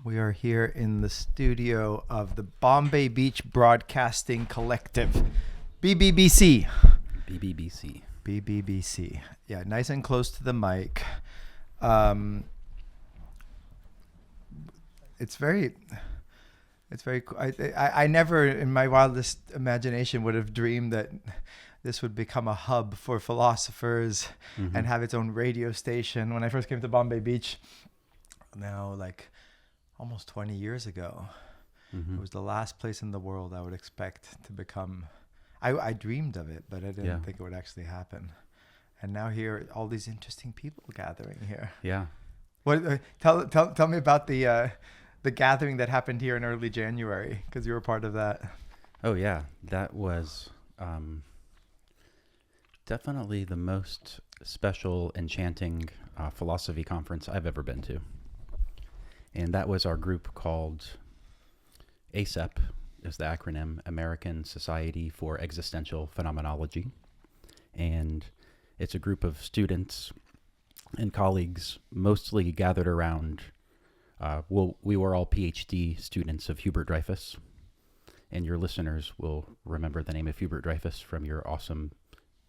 We are here in the studio of the Bombay Beach Broadcasting Collective, BBBC. BBBC. Yeah, nice and close to the mic. It's very cool. I never in my wildest imagination would have dreamed that this would become a hub for philosophers and have its own radio station. When I first came to Bombay Beach, now like almost 20 years ago, it was the last place in the world I would expect to become. I dreamed of it, but I didn't think it would actually happen. And now here, all these interesting people gathering here. Yeah. What? Tell me about the gathering that happened here in early January, because you were part of that. Oh yeah, that was definitely the most special, enchanting philosophy conference I've ever been to. And that was our group called ASEP, is the acronym, American Society for Existential Phenomenology. And it's a group of students and colleagues mostly gathered around, we were all PhD students of Hubert Dreyfus. And your listeners will remember the name of Hubert Dreyfus from your awesome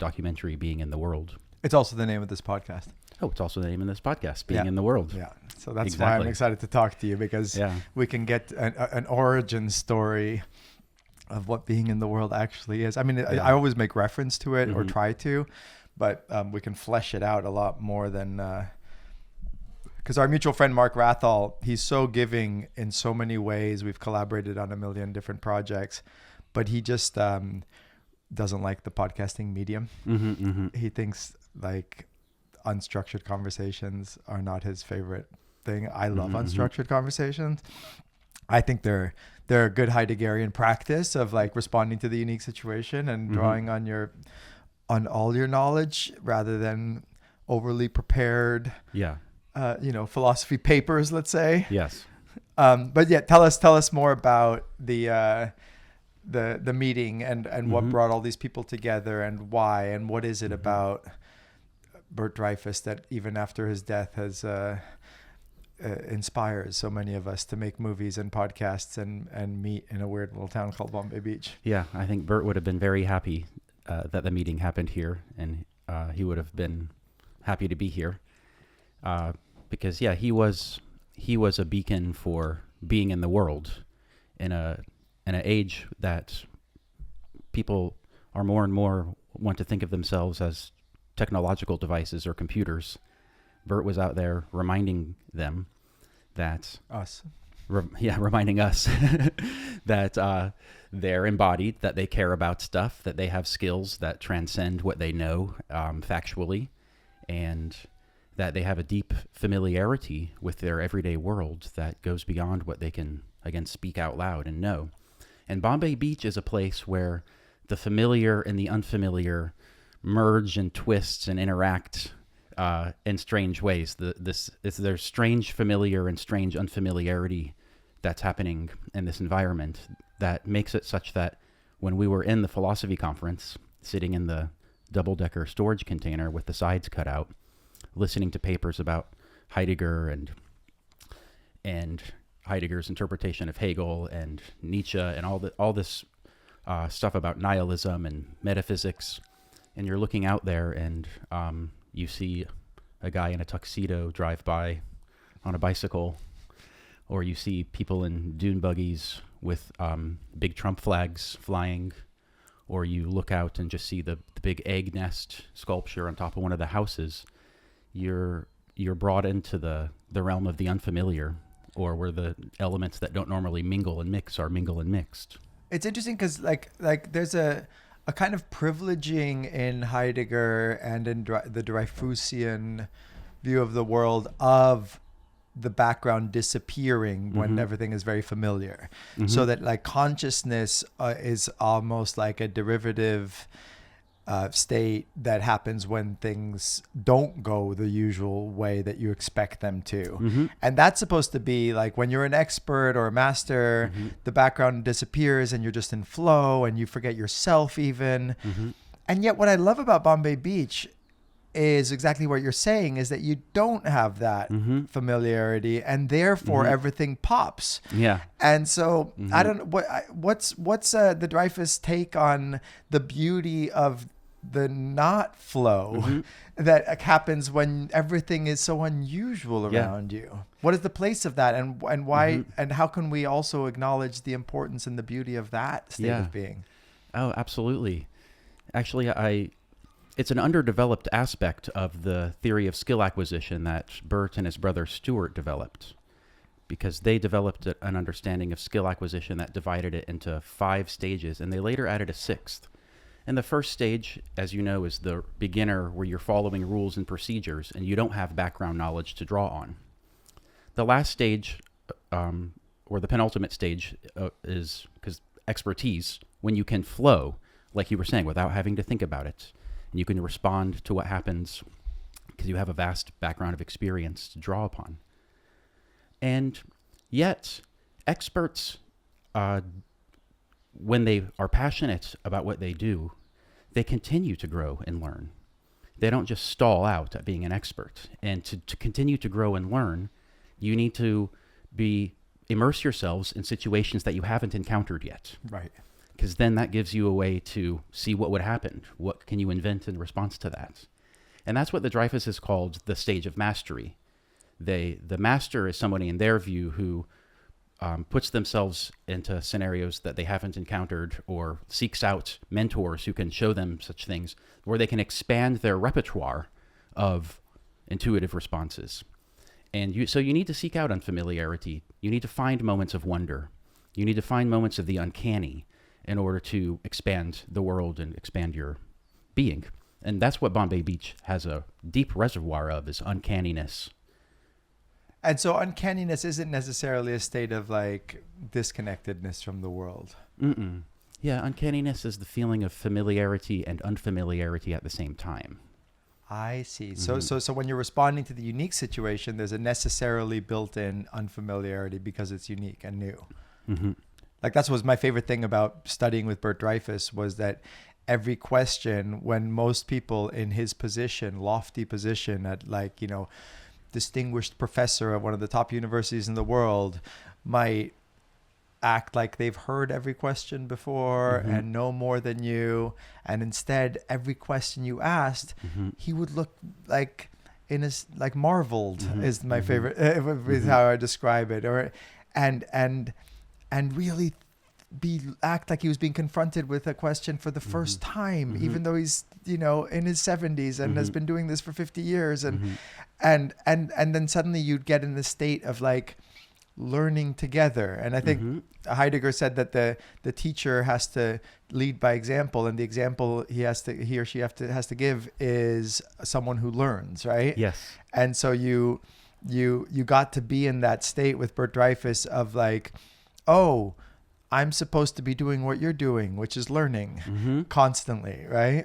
documentary, Being in the World. It's also the name of this podcast. Oh, it's also the name of this podcast, Being in the World. Yeah, so that's why I'm excited to talk to you, because we can get an origin story of what being in the world actually is. I mean, I always make reference to it or try to, but we can flesh it out a lot more than... Because our mutual friend, Mark Rathall, he's so giving in so many ways. We've collaborated on a million different projects, but he just doesn't like the podcasting medium. He thinks like unstructured conversations are not his favorite thing. I love unstructured conversations. I think they're a good Heideggerian practice of like responding to the unique situation and drawing on all your knowledge rather than overly prepared. Philosophy papers, let's say. Yes. But yeah, tell us more about the meeting and what brought all these people together and why, and what is it about Bert Dreyfus that even after his death has inspires so many of us to make movies and podcasts and meet in a weird little town called Bombay Beach. Yeah, I think Bert would have been very happy that the meeting happened here, and he would have been happy to be here. Because he was a beacon for being in the world in an age that people are more and more want to think of themselves as technological devices or computers. Bert was out there reminding them that reminding us that they're embodied, that they care about stuff, that they have skills that transcend what they know factually, and that they have a deep familiarity with their everyday world that goes beyond what they can, again, speak out loud and know. And Bombay Beach is a place where the familiar and the unfamiliar merge and twist and interact in strange ways. There's strange familiar and strange unfamiliarity that's happening in this environment that makes it such that when we were in the philosophy conference, sitting in the double-decker storage container with the sides cut out, listening to papers about Heidegger and Heidegger's interpretation of Hegel and Nietzsche and all this stuff about nihilism and metaphysics, and you're looking out there and you see a guy in a tuxedo drive by on a bicycle, or you see people in dune buggies with big Trump flags flying, or you look out and just see the big egg nest sculpture on top of one of the houses. You're brought into the realm of the unfamiliar, or where the elements that don't normally mingle and mix are mingle and mixed. It's interesting because like there's a kind of privileging in Heidegger and in the Dreyfusian view of the world of the background disappearing when everything is very familiar. So that like consciousness is almost like a derivative state that happens when things don't go the usual way that you expect them to. And that's supposed to be like when you're an expert or a master, the background disappears and you're just in flow and you forget yourself even. And yet what I love about Bombay Beach is exactly what you're saying, is that you don't have that familiarity, and therefore everything pops. Yeah. And so I don't know what's the Dreyfus take on the beauty of the not flow that happens when everything is so unusual around you. What is the place of that, and why, and how can we also acknowledge the importance and the beauty of that state of being? Oh, absolutely. Actually, it's an underdeveloped aspect of the theory of skill acquisition that Bert and his brother Stuart developed, because they developed an understanding of skill acquisition that divided it into 5 stages, and they later added a 6th. And the first stage, as you know, is the beginner, where you're following rules and procedures and you don't have background knowledge to draw on. The last stage, or the penultimate stage, is expertise, when you can flow, like you were saying, without having to think about it. And you can respond to what happens because you have a vast background of experience to draw upon. And yet, experts, when they are passionate about what they do, they continue to grow and learn. They don't just stall out at being an expert. And to continue to grow and learn, you need to immerse yourselves in situations that you haven't encountered yet. Right. Because then that gives you a way to see what would happen. What can you invent in response to that? And that's what the Dreyfus has called the stage of mastery. The master is somebody, in their view, who puts themselves into scenarios that they haven't encountered, or seeks out mentors who can show them such things, where they can expand their repertoire of intuitive responses. And so you need to seek out unfamiliarity. You need to find moments of wonder. You need to find moments of the uncanny in order to expand the world and expand your being. And that's what Bombay Beach has a deep reservoir of, is uncanniness. And so uncanniness isn't necessarily a state of like disconnectedness from the world. Yeah, uncanniness is the feeling of familiarity and unfamiliarity at the same time. I see. So when you're responding to the unique situation, there's a necessarily built-in unfamiliarity because it's unique and new. Like that was my favorite thing about studying with Bert Dreyfus, was that every question, when most people in his position, lofty position at like, you know, distinguished professor at one of the top universities in the world, might act like they've heard every question before and know more than you. And instead, every question you asked, he would look like like marveled is my favorite, is how I describe it. Or, and really act like he was being confronted with a question for the first time, even though he's, you know, in his 70s and has been doing this for 50 years. And then suddenly you'd get in the state of like learning together. And I think Heidegger said that the teacher has to lead by example, and the example he or she has to give is someone who learns, right? Yes. And so you got to be in that state with Bert Dreyfus of like, oh, I'm supposed to be doing what you're doing, which is learning constantly, right?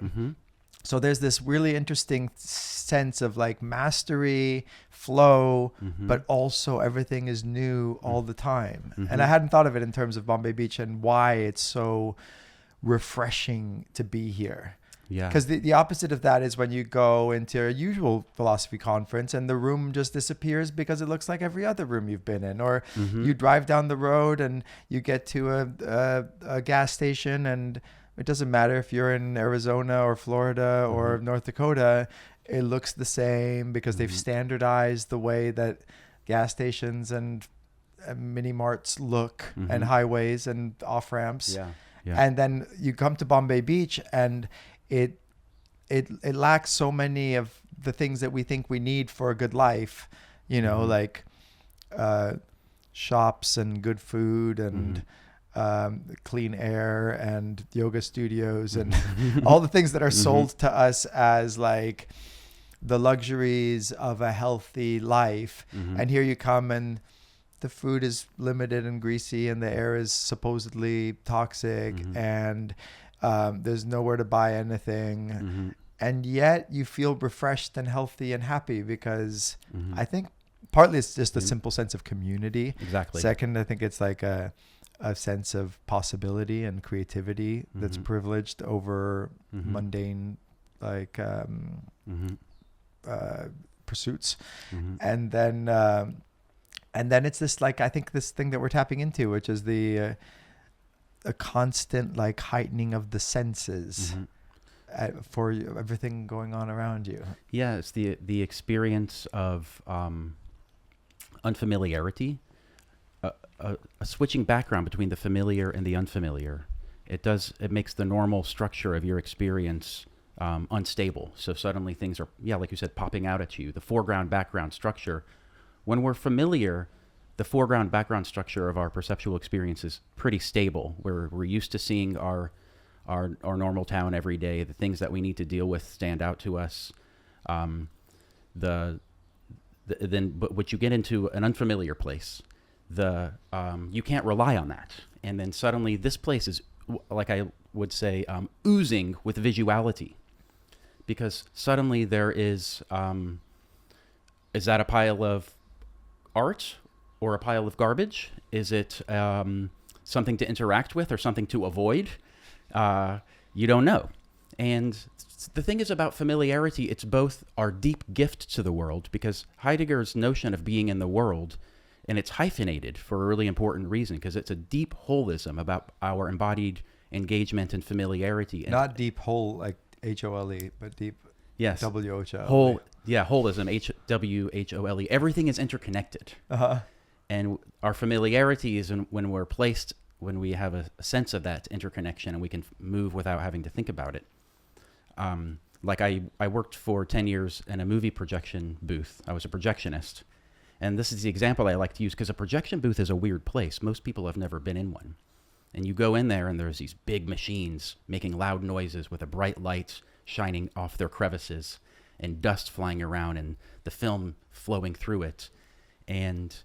So there's this really interesting sense of like mastery, flow, but also everything is new all the time. And I hadn't thought of it in terms of Bombay Beach and why it's so refreshing to be here. Yeah. Because the opposite of that is when you go into a usual philosophy conference and the room just disappears because it looks like every other room you've been in. Or you drive down the road and you get to a gas station, and it doesn't matter if you're in Arizona or Florida or North Dakota, it looks the same because they've standardized the way that gas stations and mini marts look, and highways and off ramps. Yeah. And then you come to Bombay Beach and it lacks so many of the things that we think we need for a good life, you know, like shops and good food and clean air and yoga studios and all the things that are sold to us as like the luxuries of a healthy life. And here you come and the food is limited and greasy and the air is supposedly toxic and there's nowhere to buy anything. And yet you feel refreshed and healthy and happy because I think partly it's just a simple sense of community. Exactly. Second, I think it's like a sense of possibility and creativity that's privileged over mundane, like pursuits, and then it's this, like, I think this thing that we're tapping into, which is the a constant, like, heightening of the senses for everything going on around you. Yeah, it's the experience of unfamiliarity, a switching background between the familiar and the unfamiliar. It makes the normal structure of your experience unstable. So suddenly things are, like you said, popping out at you. The foreground background structure. When we're familiar, the foreground background structure of our perceptual experience is pretty stable. We're used to seeing our normal town every day. The things that we need to deal with stand out to us. But what you get into an unfamiliar place, you can't rely on that. And then suddenly this place is, like I would say, oozing with visuality, because suddenly there is that a pile of art or a pile of garbage? Is it something to interact with or something to avoid? You don't know. And the thing is about familiarity, it's both our deep gift to the world, because Heidegger's notion of being in the world, and it's hyphenated for a really important reason, because it's a deep holism about our embodied engagement and familiarity. And not deep whole, like H-O-L-E, but deep, yes, W-H-O-L-E. Holism, H-W-H-O-L-E. Everything is interconnected. And our familiarity is when we have a sense of that interconnection, and we can move without having to think about it. Like I worked for 10 years in a movie projection booth. I was a projectionist. And this is the example I like to use, because a projection booth is a weird place. Most people have never been in one. And you go in there, and there's these big machines making loud noises with a bright light shining off their crevices, and dust flying around, and the film flowing through it. And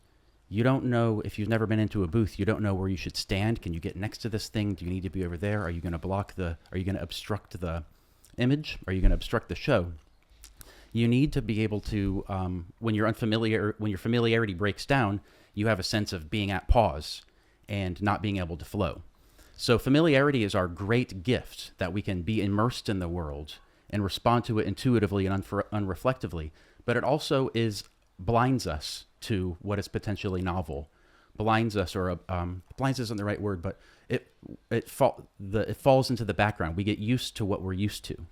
you don't know, if you've never been into a booth, you don't know where you should stand. Can you get next to this thing? Do you need to be over there? Are you going to are you going to obstruct the image? Are you going to obstruct the show? You need to be able to, when your familiarity breaks down, you have a sense of being at pause and not being able to flow. So familiarity is our great gift, that we can be immersed in the world and respond to it intuitively and unreflectively. But it also blinds us to what is potentially novel. Blinds us isn't the right word, but it falls into the background. We get used to what we're used to.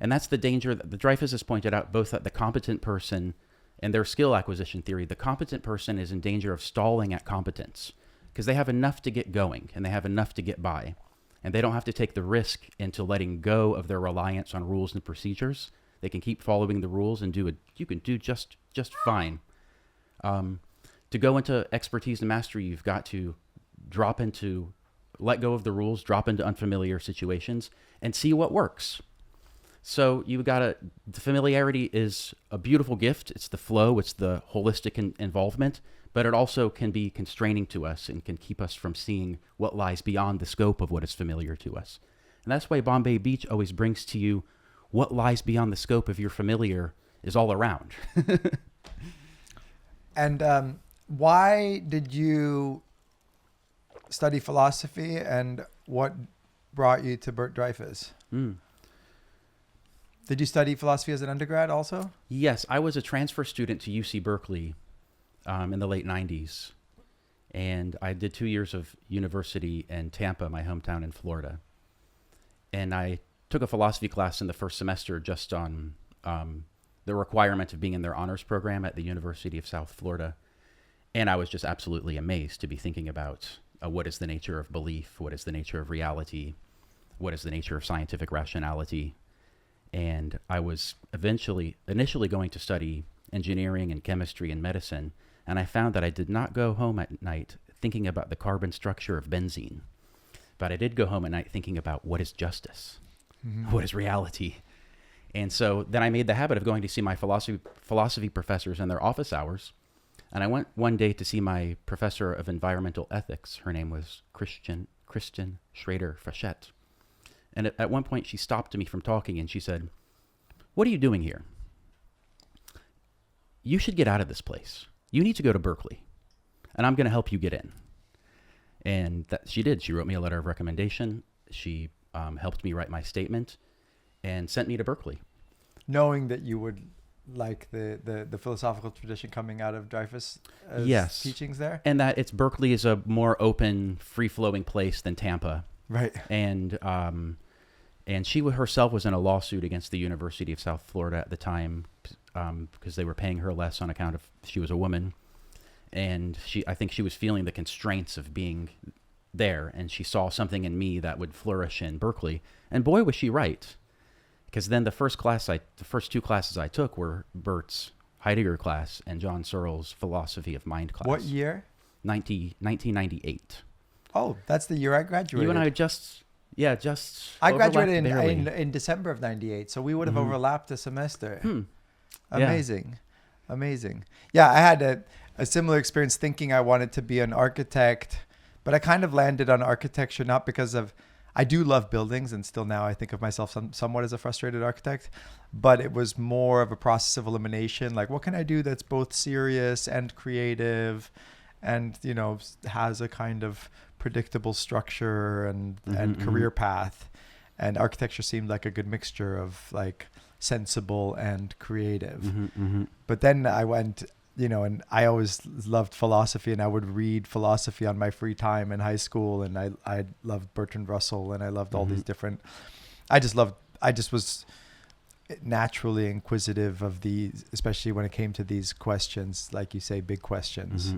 And that's the danger that the Dreyfus has pointed out, both at the competent person and their skill acquisition theory. The competent person is in danger of stalling at competence, because they have enough to get going and they have enough to get by. And they don't have to take the risk into letting go of their reliance on rules and procedures. They can keep following the rules and you can do just fine. To go into expertise and mastery, you've got to let go of the rules, drop into unfamiliar situations, and see what works. So the familiarity is a beautiful gift. It's the flow, it's the holistic involvement, but it also can be constraining to us and can keep us from seeing what lies beyond the scope of what is familiar to us. And that's why Bombay Beach always brings to you what lies beyond the scope of your familiar is all around. And why did you study philosophy, and what brought you to Dreyfus? Did you study philosophy as an undergrad also? Yes, I was a transfer student to UC Berkeley in the late 90s. And I did 2 years of university in Tampa, my hometown in Florida. And I took a philosophy class in the first semester just on the requirement of being in their honors program at the University of South Florida. And I was just absolutely amazed to be thinking about what is the nature of belief, what is the nature of reality, what is the nature of scientific rationality. And I was initially going to study engineering and chemistry and medicine, and I found that I did not go home at night thinking about the carbon structure of benzene, but I did go home at night thinking about what is justice, what is reality. And so then I made the habit of going to see my philosophy professors in their office hours, and I went one day to see my professor of environmental ethics. Her name was Kristen Schrader-Frechette. And at one point, she stopped me from talking, and she said, "What are you doing here? You should get out of this place. You need to go to Berkeley, and I'm going to help you get in." And she did. She wrote me a letter of recommendation. She helped me write my statement and sent me to Berkeley. Knowing that you would like the philosophical tradition coming out of Dreyfus teachings there? And that Berkeley is a more open, free-flowing place than Tampa. Right. And she herself was in a lawsuit against the University of South Florida at the time because they were paying her less on account of she was a woman. And I think she was feeling the constraints of being there, and she saw something in me that would flourish in Berkeley. And boy, was she right. Because then the first two classes I took were Bert's Heidegger class and John Searle's Philosophy of Mind class. What year? 1998. Oh, that's the year I graduated. You and I I graduated in December of 98, so we would have overlapped a semester. Amazing. Yeah, I had a similar experience thinking I wanted to be an architect, but I kind of landed on architecture not because of, I do love buildings, and still now I think of myself somewhat as a frustrated architect, but it was more of a process of elimination. Like, what can I do that's both serious and creative and, has a kind of predictable structure and career path? And architecture seemed like a good mixture of like sensible and creative. But then I went, and I always loved philosophy, and I would read philosophy on my free time in high school. And I loved Bertrand Russell, and I loved all these different, I just was naturally inquisitive of these, especially when it came to these questions, like you say, big questions,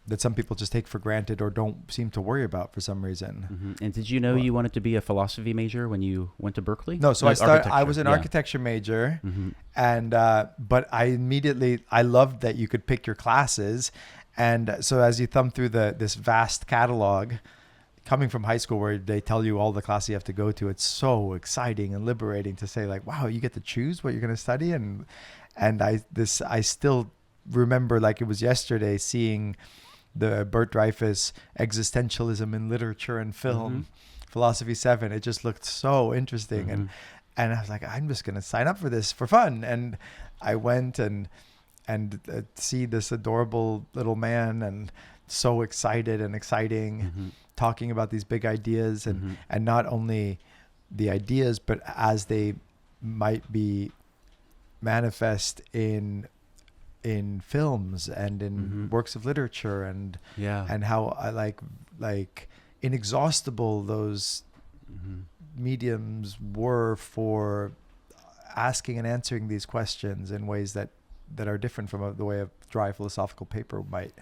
that some people just take for granted or don't seem to worry about for some reason. And did you know you wanted to be a philosophy major when you went to Berkeley? No, so I was an architecture major, and but I loved that you could pick your classes, and so as you thumb through this vast catalog, coming from high school where they tell you all the classes you have to go to, it's so exciting and liberating to say like, wow, you get to choose what you're going to study, and I still remember like it was yesterday seeing the Bert Dreyfus Existentialism in Literature and Film, Philosophy 7. It just looked so interesting. And I was like, I'm just going to sign up for this for fun. And I went and see this adorable little man, and so excited and exciting, talking about these big ideas, and not only the ideas, but as they might be manifest in films and in works of literature, and how I like inexhaustible those mediums were for asking and answering these questions in ways that are different from the way a dry philosophical paper might.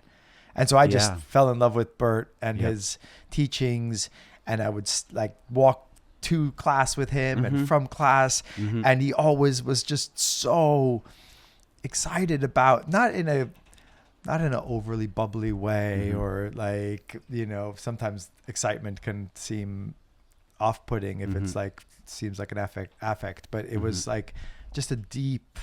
And so I just fell in love with Bert and his teachings, and I would like walk to class with him and from class, and he always was just so excited about, not in an overly bubbly way, or like, sometimes excitement can seem off-putting if it's like, seems like an affect, but it was like just a deep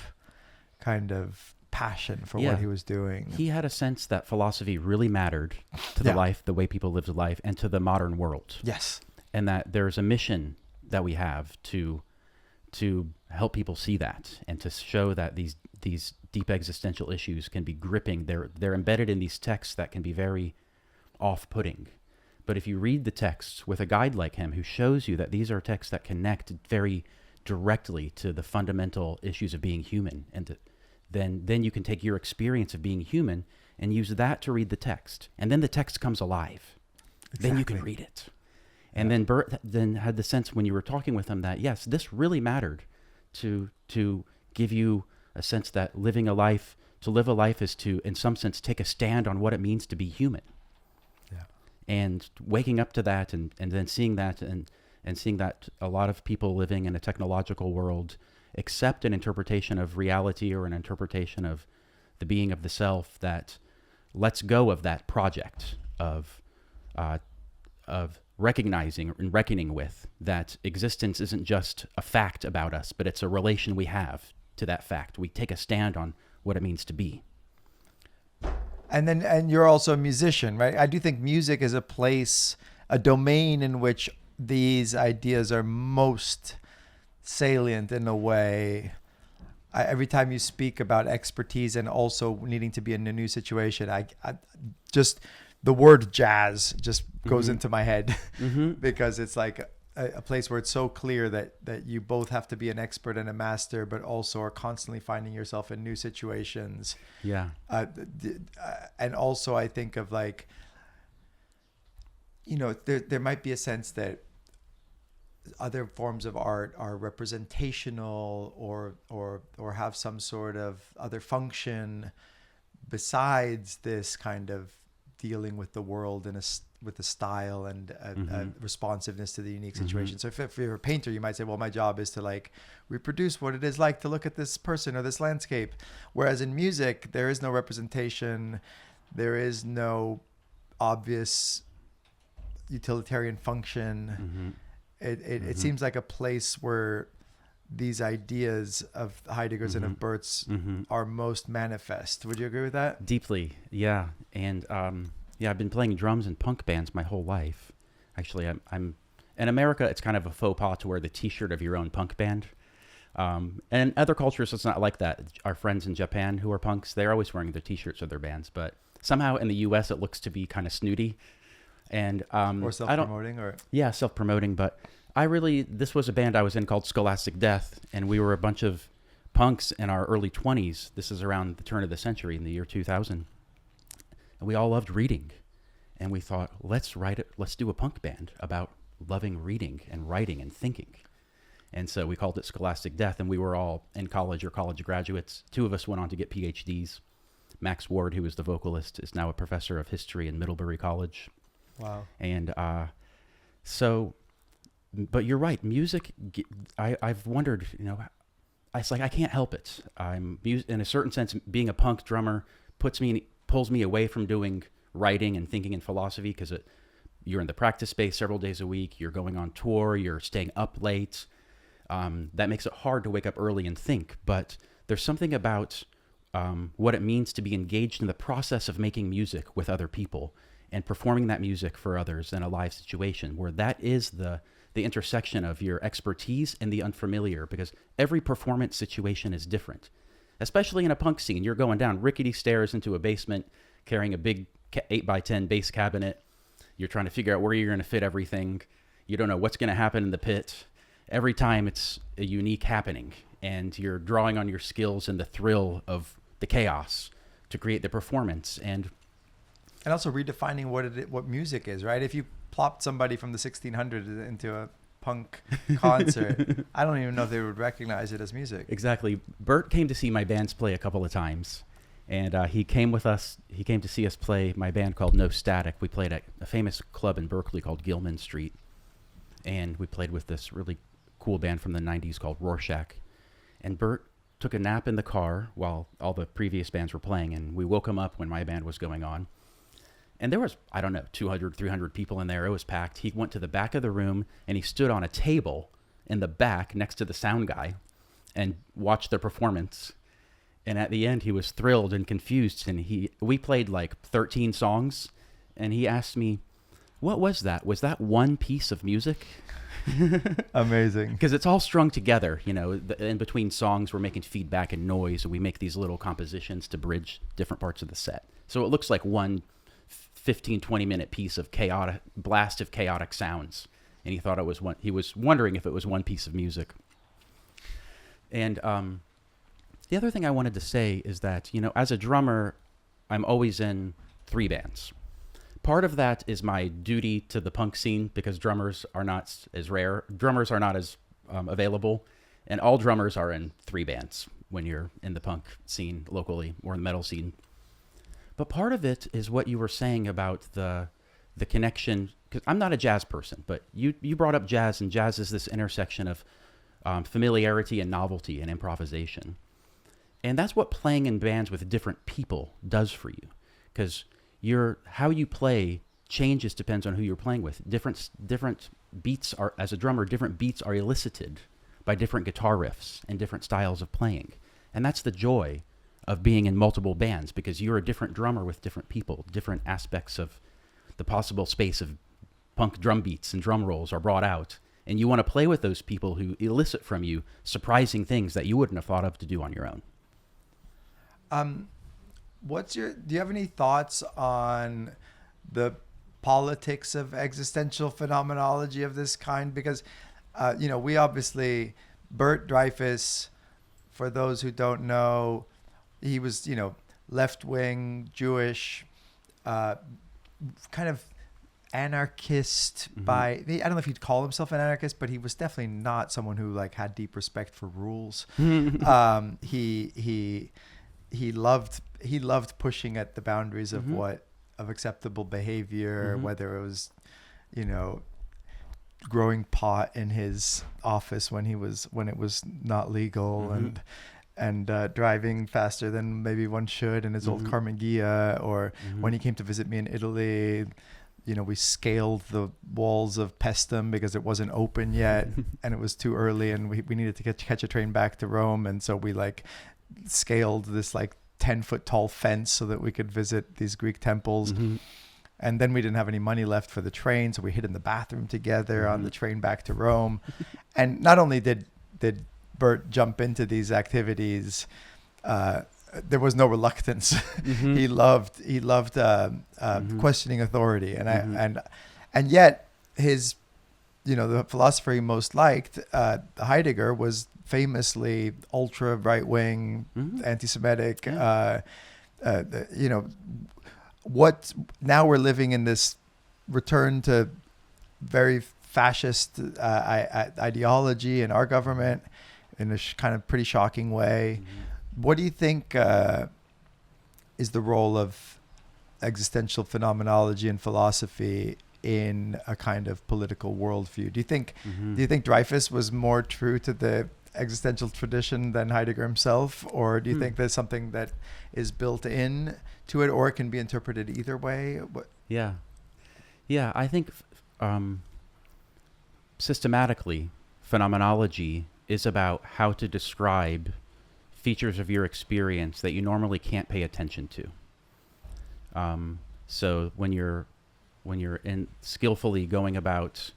kind of passion for what he was doing. He had a sense that philosophy really mattered to the life, the way people lived life, and to the modern world. Yes. And that there's a mission that we have to help people see that, and to show that these deep existential issues can be gripping. They're embedded in these texts that can be very off-putting. But if you read the texts with a guide like him who shows you that these are texts that connect very directly to the fundamental issues of being human, and then you can take your experience of being human and use that to read the text. And then the text comes alive. Exactly. Then you can read it. And then Bert then had the sense when you were talking with him that, yes, this really mattered to give you a sense that to live a life is to, in some sense, take a stand on what it means to be human. Yeah. And waking up to that, and then seeing that, and seeing that a lot of people living in a technological world accept an interpretation of reality, or an interpretation of the being of the self that lets go of that project of recognizing and reckoning with that existence isn't just a fact about us, but it's a relation we have to that fact. We take a stand on what it means to be. And you're also a musician, right? I do think music is a domain in which these ideas are most salient in a way. Every time you speak about expertise and also needing to be in a new situation, I just the word jazz just goes into my head because it's like a place where it's so clear that you both have to be an expert and a master, but also are constantly finding yourself in new situations. Yeah. And also I think of like, there might be a sense that other forms of art are representational or have some sort of other function besides this kind of dealing with the world with a style and a responsiveness to the unique situation. So if you're a painter, you might say, well, my job is to like reproduce what it is like to look at this person or this landscape. Whereas in music, there is no representation. There is no obvious utilitarian function. It seems like a place where these ideas of Heidegger's and of Burt's are most manifest. Would you agree with that? Deeply, yeah. And I've been playing drums in punk bands my whole life. Actually, I'm in America. It's kind of a faux pas to wear the T-shirt of your own punk band. And in other cultures, it's not like that. Our friends in Japan who are punks, they're always wearing their T-shirts of their bands. But somehow in the U.S., it looks to be kind of snooty. And or self-promoting, yeah, self-promoting. But this was a band I was in called Scholastic Death, and we were a bunch of punks in our early 20s. This is around the turn of the century, in the year 2000, and we all loved reading. And we thought, let's do a punk band about loving reading and writing and thinking. And so we called it Scholastic Death, and we were all in college or college graduates. 2 of us went on to get PhDs. Max Ward, who was the vocalist, is now a professor of history in Middlebury College. Wow. And but you're right. Music, I've wondered, it's like I can't help it. In a certain sense, being a punk drummer pulls me away from doing writing and thinking and philosophy, because you're in the practice space several days a week. You're going on tour. You're staying up late. That makes it hard to wake up early and think. But there's something about what it means to be engaged in the process of making music with other people and performing that music for others in a live situation, where that is the intersection of your expertise and the unfamiliar, because every performance situation is different. Especially in a punk scene, you're going down rickety stairs into a basement, carrying a big 8x10 bass cabinet. You're trying to figure out where you're going to fit everything. You don't know what's going to happen in the pit. Every time it's a unique happening, and you're drawing on your skills and the thrill of the chaos to create the performance. And also redefining what music is, right? If you plopped somebody from the 1600s into a punk concert, I don't even know if they would recognize it as music. Exactly. Bert came to see my bands play a couple of times, and he came with us. He came to see us play my band called No Static. We played at a famous club in Berkeley called Gilman Street, and we played with this really cool band from the 90s called Rorschach. And Bert took a nap in the car while all the previous bands were playing, and we woke him up when my band was going on. And there was, 200, 300 people in there. It was packed. He went to the back of the room, and he stood on a table in the back next to the sound guy and watched the performance. And at the end, he was thrilled and confused. And we played like 13 songs, and he asked me, what was that? Was that one piece of music? Amazing. Because it's all strung together. In between songs, we're making feedback and noise, and we make these little compositions to bridge different parts of the set. So it looks like one 15, 20-minute piece of blast of chaotic sounds. And he thought he was wondering if it was one piece of music. And the other thing I wanted to say is that, as a drummer, I'm always in 3 bands. Part of that is my duty to the punk scene, because drummers are not as rare. Drummers are not as available. And all drummers are in 3 bands when you're in the punk scene locally or in the metal scene. But part of it is what you were saying about the connection, because I'm not a jazz person, but you brought up jazz, and jazz is this intersection of familiarity and novelty and improvisation. And that's what playing in bands with different people does for you, because how you play changes depends on who you're playing with. Different beats are, as a drummer, different beats are elicited by different guitar riffs and different styles of playing. And that's the joy of being in multiple bands, because you're a different drummer with different people. Different aspects of the possible space of punk drum beats and drum rolls are brought out, and you want to play with those people who elicit from you surprising things that you wouldn't have thought of to do on your own. Do you have any thoughts on the politics of existential phenomenology of this kind? Because, we obviously, Bert Dreyfus, for those who don't know, he was, left-wing, Jewish, kind of anarchist by, I don't know if he'd call himself an anarchist, but he was definitely not someone who like had deep respect for rules. He loved pushing at the boundaries of of acceptable behavior, whether it was, growing pot in his office when it was not legal, and driving faster than maybe one should in his old Carmen Ghia, or when he came to visit me in Italy, we scaled the walls of Pestum because it wasn't open yet and it was too early, and we needed to catch a train back to Rome, and so we like scaled this like 10-foot tall fence so that we could visit these Greek temples. And then we didn't have any money left for the train, so we hid in the bathroom together on the train back to Rome. And not only did Bert jump into these activities, there was no reluctance. He loved questioning authority, and yet his, the philosopher he most liked, Heidegger, was famously ultra right wing, anti-Semitic. What now we're living in this return to very fascist ideology in our government in a kind of pretty shocking way. What do you think is the role of existential phenomenology and philosophy in a kind of political worldview? Do you think Dreyfus was more true to the existential tradition than Heidegger himself, or do you think there's something that is built in to it, or it can be interpreted either way? Yeah, I think systematically, phenomenology is about how to describe features of your experience that you normally can't pay attention to. So when you're skillfully going about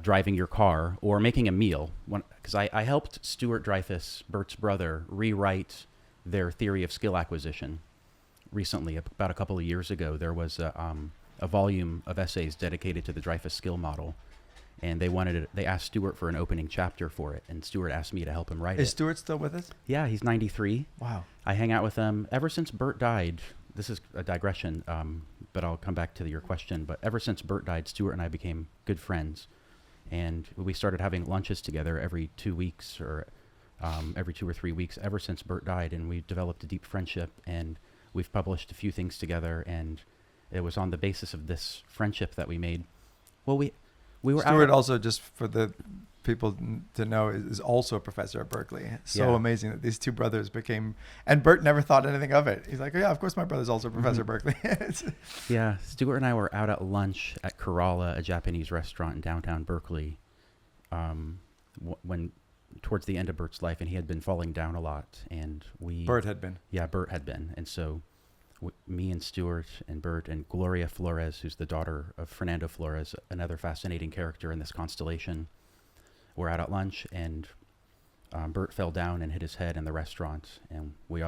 driving your car or making a meal, because I helped Stuart Dreyfus, Bert's brother, rewrite their theory of skill acquisition recently. About a couple of years ago, there was a volume of essays dedicated to the Dreyfus Skill Model, and they asked Stuart for an opening chapter for it, and Stuart asked me to help him write it. Is Stuart still with us? Yeah, he's 93. Wow. I hang out with him ever since Bert died. This is a digression, but I'll come back to your question. But ever since Bert died, Stuart and I became good friends, and we started having lunches together every 2 weeks or every 2 or 3 weeks ever since Bert died, and we developed a deep friendship, and we've published a few things together, and it was on the basis of this friendship that we made. Well, we were Stuart also, just for the people to know, is also a professor at Berkeley. So amazing that these two brothers became, and Bert never thought anything of it. He's like, oh, yeah, of course my brother's also a professor at Berkeley. Yeah, Stuart and I were out at lunch at Kerala, a Japanese restaurant in downtown Berkeley, when towards the end of Bert's life, and he had been falling down a lot, and Bert had been. Yeah, Bert had been, and so me and Stuart and Bert and Gloria Flores, who's the daughter of Fernando Flores, another fascinating character in this constellation, were out at lunch, and Bert fell down and hit his head in the restaurant, and we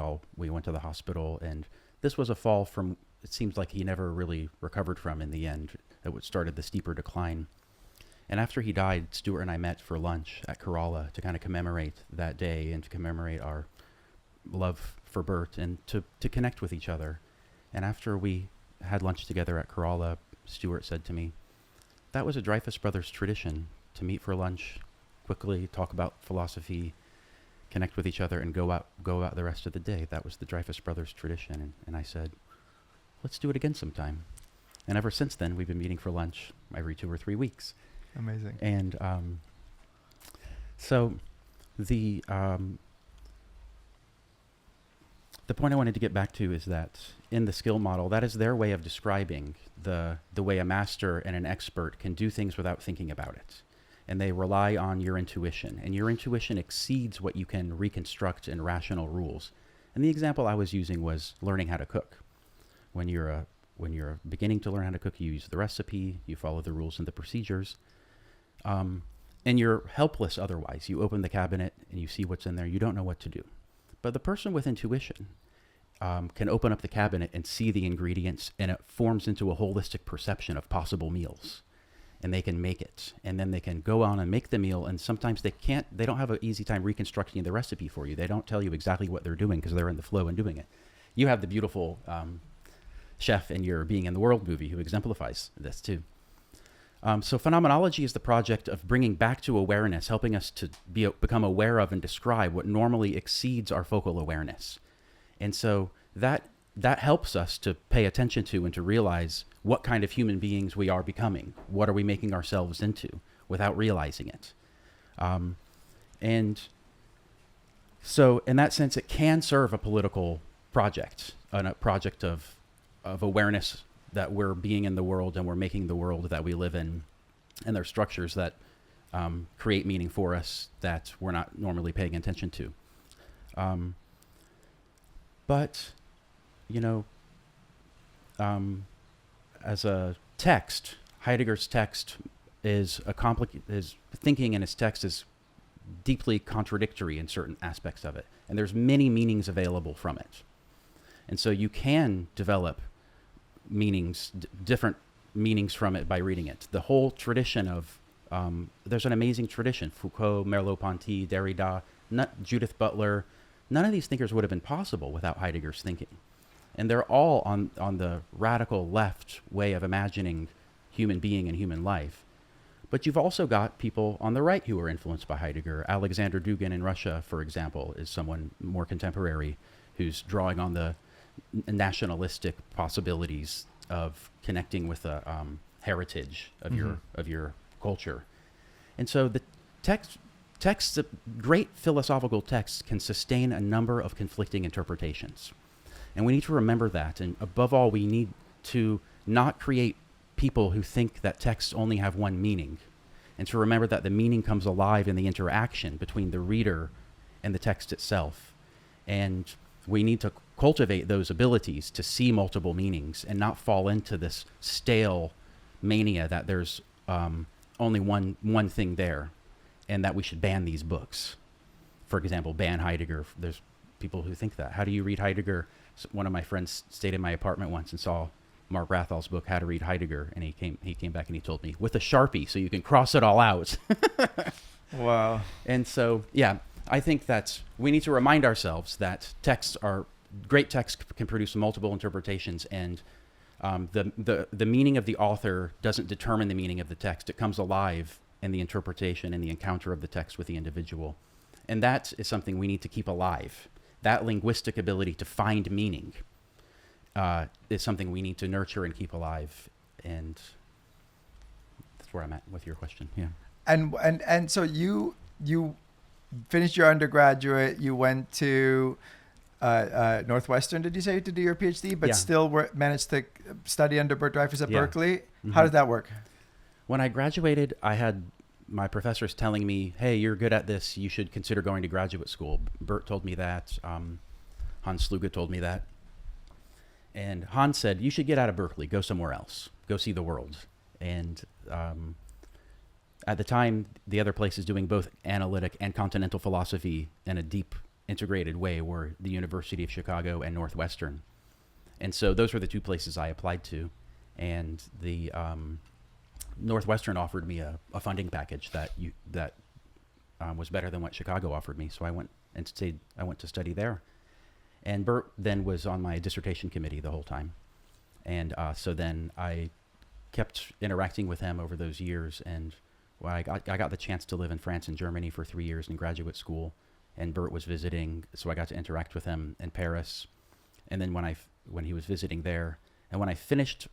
went to the hospital, and this was a fall from, it seems like he never really recovered from in the end. It started the steeper decline. And after he died, Stuart and I met for lunch at Kerala to kind of commemorate that day and to commemorate our love for Bert and to connect with each other. And after we had lunch together at Kerala, Stuart said to me, that was a Dreyfus Brothers tradition, to meet for lunch, quickly talk about philosophy, connect with each other, and go out the rest of the day. That was the Dreyfus Brothers tradition. And I said, let's do it again sometime. And ever since then, we've been meeting for lunch every 2 or 3 weeks. Amazing. And so the point I wanted to get back to is that in the skill model, that is their way of describing the way a master and an expert can do things without thinking about it. And they rely on your intuition, and your intuition exceeds what you can reconstruct in rational rules. And the example I was using was learning how to cook. When you're beginning to learn how to cook, you use the recipe, you follow the rules and the procedures, and you're helpless otherwise. You open the cabinet and you see what's in there. You don't know what to do. But the person with intuition can open up the cabinet and see the ingredients, and it forms into a holistic perception of possible meals. And they can make it, and then they can go on and make the meal. And sometimes they don't have an easy time reconstructing the recipe for you. They don't tell you exactly what they're doing because they're in the flow and doing it. You have the beautiful chef in your Being in the World movie who exemplifies this too. So phenomenology is the project of bringing back to awareness, helping us to become aware of and describe what normally exceeds our focal awareness. And so that helps us to pay attention to and to realize what kind of human beings we are becoming. What are we making ourselves into without realizing it? And so in that sense, it can serve a political project, a project of awareness that we're being in the world and we're making the world that we live in, and there are structures that create meaning for us that we're not normally paying attention to. But, you know, as a text, Heidegger's text is his thinking in his text is deeply contradictory in certain aspects of it, and there's many meanings available from it. And so you can develop meanings, different meanings from it by reading it. The whole tradition of, there's an amazing tradition, Foucault, Merleau-Ponty, Derrida, Judith Butler. None of these thinkers would have been possible without Heidegger's thinking. And they're all on the radical left way of imagining human being and human life. But you've also got people on the right who are influenced by Heidegger. Alexander Dugin in Russia, for example, is someone more contemporary who's drawing on the nationalistic possibilities of connecting with the heritage of your culture. And so the texts, great philosophical texts, can sustain a number of conflicting interpretations. And we need to remember that. And above all, we need to not create people who think that texts only have one meaning, and to remember that the meaning comes alive in the interaction between the reader and the text itself. And we need to cultivate those abilities to see multiple meanings and not fall into this stale mania that there's only one thing there, and that we should ban these books. For example, ban Heidegger. There's people who think that. How do you read Heidegger? One of my friends stayed in my apartment once and saw Mark Rathal's book, How to Read Heidegger, and he came back and he told me, with a Sharpie, so you can cross it all out. Wow. And so, yeah, I think that we need to remind ourselves that great texts can produce multiple interpretations, and the meaning of the author doesn't determine the meaning of the text. It comes alive in the interpretation and the encounter of the text with the individual. And that is something we need to keep alive. That linguistic ability to find meaning is something we need to nurture and keep alive. And that's where I'm at with your question. Yeah. And so you finished your undergraduate, you went to Northwestern, did you say, to do your PhD, but still managed to study under Bert Dreyfus at Berkeley? Mm-hmm. How did that work? When I graduated, I had my professors telling me, hey, you're good at this, you should consider going to graduate school. Bert told me that. Hans Sluga told me that. And Hans said, you should get out of Berkeley, go somewhere else, go see the world. And at the time, the other places doing both analytic and continental philosophy in a deep integrated way were the University of Chicago and Northwestern. And so those were the two places I applied to. And the Northwestern offered me a funding package that was better than what Chicago offered me. So I went to study there. And Bert then was on my dissertation committee the whole time. And so then I kept interacting with him over those years. And I got the chance to live in France and Germany for 3 years in graduate school. And Bert was visiting, so I got to interact with him in Paris. And then when he was visiting there, and when I finished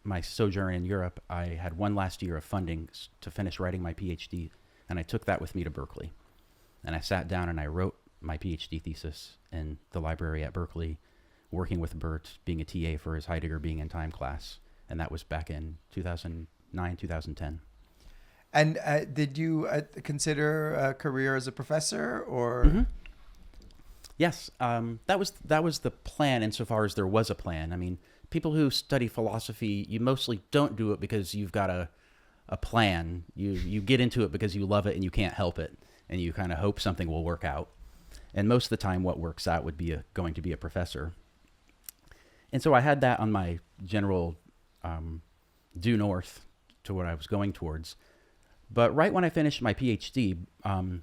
my sojourn in Europe, I had one last year of funding to finish writing my PhD, and I took that with me to Berkeley. And I sat down and I wrote my PhD thesis in the library at Berkeley, working with Bert, being a TA for his Heidegger Being in Time class. And that was back in 2009, 2010. And did you consider a career as a professor, or? Mm-hmm. Yes, that was the plan, insofar as there was a plan. I mean, people who study philosophy, you mostly don't do it because you've got a plan. You get into it because you love it and you can't help it, and you kind of hope something will work out. And most of the time, what works out would be going to be a professor. And so I had that on my general due north to what I was going towards. But right when I finished my PhD,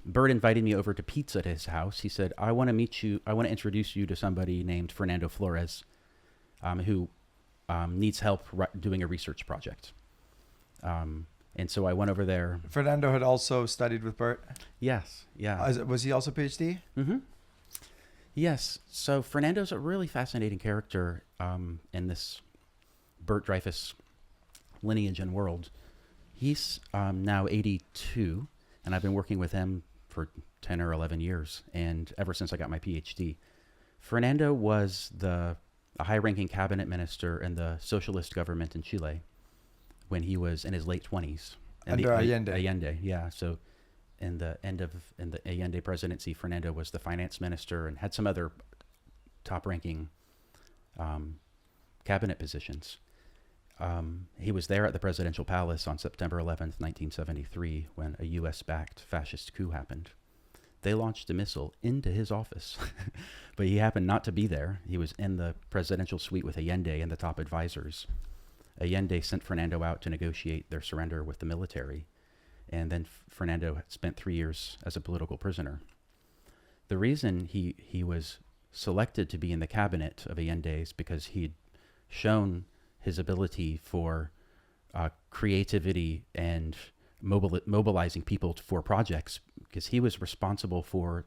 Bert invited me over to pizza at his house. He said, I want to meet you. I want to introduce you to somebody named Fernando Flores, who needs help doing a research project. And so I went over there. Fernando had also studied with Bert? Yes, yeah. Was he also PhD? Mm-hmm. Yes. So Fernando's a really fascinating character in this Bert Dreyfus lineage and world. He's now 82, and I've been working with him for 10 or 11 years, and ever since I got my PhD. Fernando was a high-ranking cabinet minister in the socialist government in Chile when he was in his late 20s. Under Allende. Allende, yeah. So in the Allende presidency, Fernando was the finance minister and had some other top-ranking cabinet positions. He was there at the presidential palace on September 11th, 1973, when a U.S.-backed fascist coup happened. They launched a missile into his office, but he happened not to be there. He was in the presidential suite with Allende and the top advisors. Allende sent Fernando out to negotiate their surrender with the military, and then Fernando spent 3 years as a political prisoner. The reason he was selected to be in the cabinet of Allende is because he'd shown his ability for creativity and mobilizing people for projects, because he was responsible for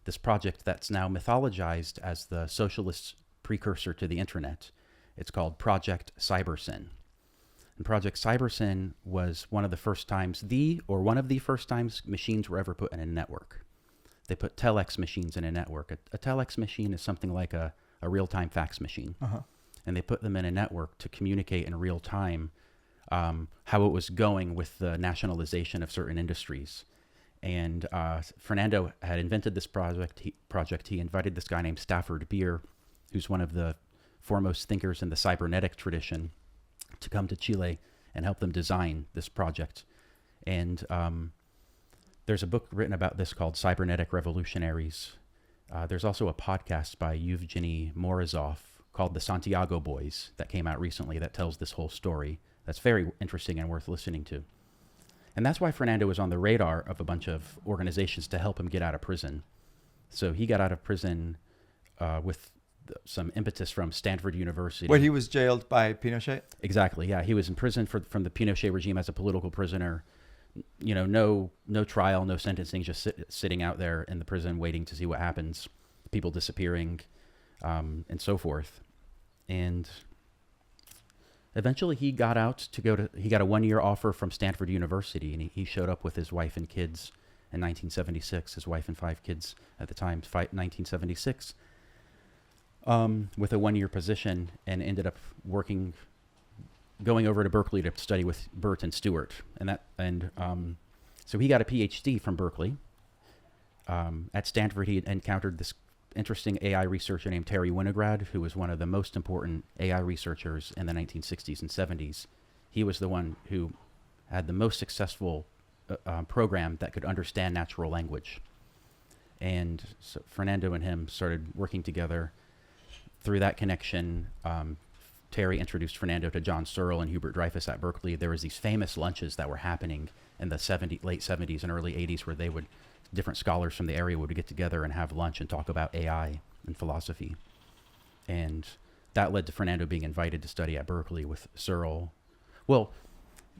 this project that's now mythologized as the socialist precursor to the internet. It's called Project Cybersyn. And Project Cybersyn was one of the first times machines were ever put in a network. They put telex machines in a network. A telex machine is something like a real-time fax machine. Uh-huh. And they put them in a network to communicate in real time how it was going with the nationalization of certain industries. And Fernando had invented this project. He invited this guy named Stafford Beer, who's one of the foremost thinkers in the cybernetic tradition, to come to Chile and help them design this project. And there's a book written about this called Cybernetic Revolutionaries. There's also a podcast by Yevgeny Morozov called The Santiago Boys that came out recently that tells this whole story. That's very interesting and worth listening to. And that's why Fernando was on the radar of a bunch of organizations to help him get out of prison. So he got out of prison with some impetus from Stanford University. Where he was jailed by Pinochet? Exactly, yeah. He was in prison from the Pinochet regime as a political prisoner. You know, no trial, no sentencing, just sitting out there in the prison waiting to see what happens, people disappearing, and so forth. And eventually he got out he got a 1-year offer from Stanford University, and he showed up with his wife and kids in 1976, his wife and 5 kids at the time, 1976, with a 1-year position, and ended up going over to Berkeley to study with Bert and Stewart. So he got a PhD from Berkeley. At Stanford, he encountered this interesting AI researcher named Terry Winograd, who was one of the most important AI researchers in the 1960s and 70s. He was the one who had the most successful program that could understand natural language. And so Fernando and him started working together. Through that connection, Terry introduced Fernando to John Searle and Hubert Dreyfus at Berkeley. There was these famous lunches that were happening in the late 70s and early 80s where different scholars from the area would get together and have lunch and talk about AI and philosophy. And that led to Fernando being invited to study at Berkeley with Searle. Well,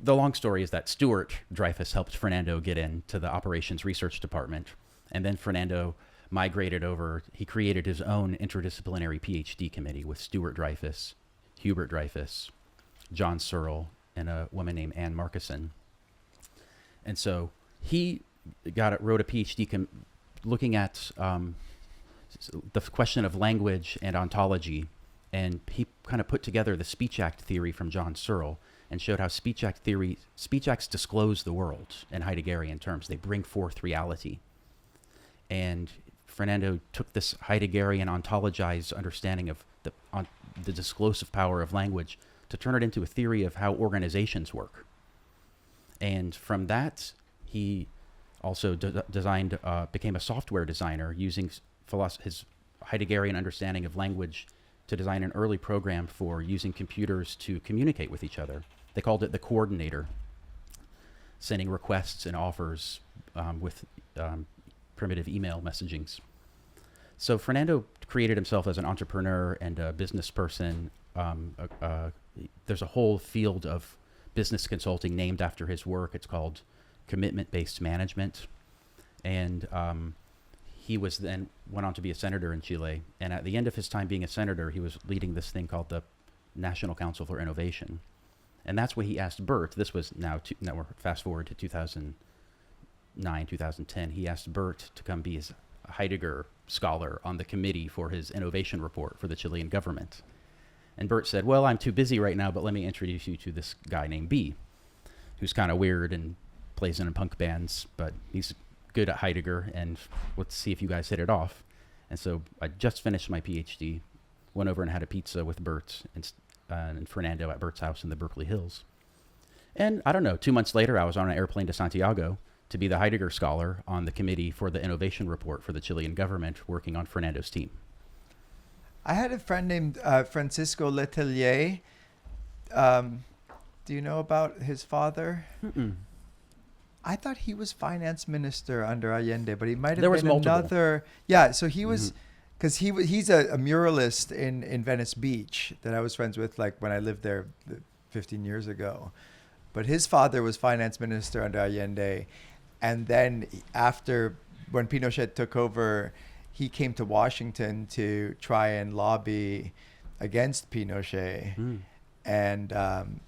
the long story is that Stuart Dreyfus helped Fernando get into the operations research department. And then Fernando migrated over. He created his own interdisciplinary PhD committee with Stuart Dreyfus, Hubert Dreyfus, John Searle, and a woman named Anne Markison. And so he wrote a PhD looking at the question of language and ontology, and he kind of put together the speech act theory from John Searle and showed how speech acts disclose the world in Heideggerian terms. They bring forth reality. And Fernando took this Heideggerian ontologized understanding of the disclosive power of language to turn it into a theory of how organizations work. And from that, he also became a software designer using his Heideggerian understanding of language to design an early program for using computers to communicate with each other. They called it the coordinator, sending requests and offers with primitive email messagings. So Fernando created himself as an entrepreneur and a business person. There's a whole field of business consulting named after his work. It's called commitment-based management. And he was then went on to be a senator in Chile. And at the end of his time being a senator, he was leading this thing called the National Council for Innovation. And that's what he asked Bert. This was now we're fast forward to 2009, 2010. He asked Bert to come be his Heidegger scholar on the committee for his innovation report for the Chilean government. And Bert said, well, I'm too busy right now, but let me introduce you to this guy named B, who's kind of weird and plays in punk bands, but he's good at Heidegger, and let's see if you guys hit it off. And so I just finished my PhD, went over and had a pizza with Bert and Fernando at Bert's house in the Berkeley Hills. And I don't know, 2 months later, I was on an airplane to Santiago to be the Heidegger scholar on the committee for the innovation report for the Chilean government, working on Fernando's team. I had a friend named Francisco Letelier. Do you know about his father? Mm-mm. I thought he was finance minister under Allende, but he might have There was been multiple. another. Yeah, so he was, because he's a muralist in Venice Beach that I was friends with, like when I lived there 15 years ago. But his father was finance minister under Allende, and then after, when Pinochet took over, he came to Washington to try and lobby against Pinochet, and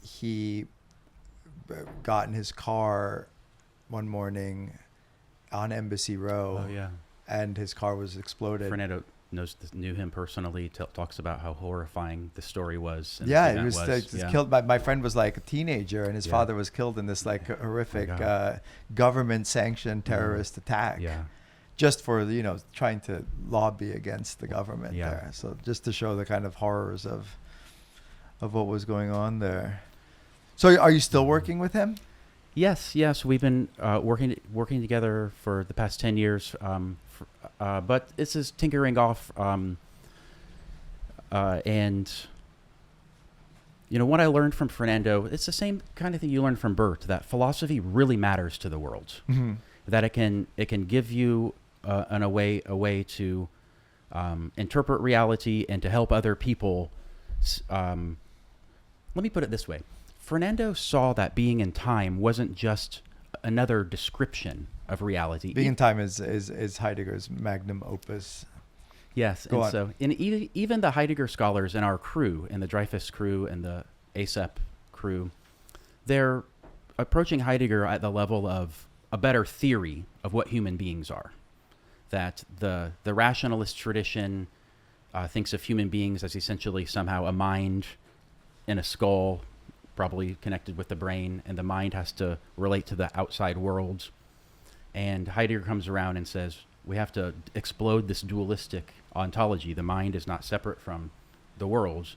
he got in his car one morning on Embassy Row, and his car was exploded. Fernando knew him personally, talks about how horrifying the story was. And Yeah, he was killed. My friend was like a teenager, and his father was killed in this like horrific government-sanctioned terrorist attack. Yeah. Just for, trying to lobby against the government there. So just to show the kind of horrors of what was going on there. So are you still working with him? Yes. We've been working together for the past 10 years. But this is tinkering off. And what I learned from Fernando, it's the same kind of thing you learned from Bert, that philosophy really matters to the world. Mm-hmm. That it can give you a way to interpret reality and to help other people. Let me put it this way. Fernando saw that being in time wasn't just another description of reality. Being in time is Heidegger's magnum opus. Yes, so even the Heidegger scholars in our crew, in the Dreyfus crew and the ASEP crew, they're approaching Heidegger at the level of a better theory of what human beings are. That the rationalist tradition thinks of human beings as essentially somehow a mind in a skull, probably connected with the brain, and the mind has to relate to the outside world. And Heidegger comes around and says, we have to explode this dualistic ontology. The mind is not separate from the world.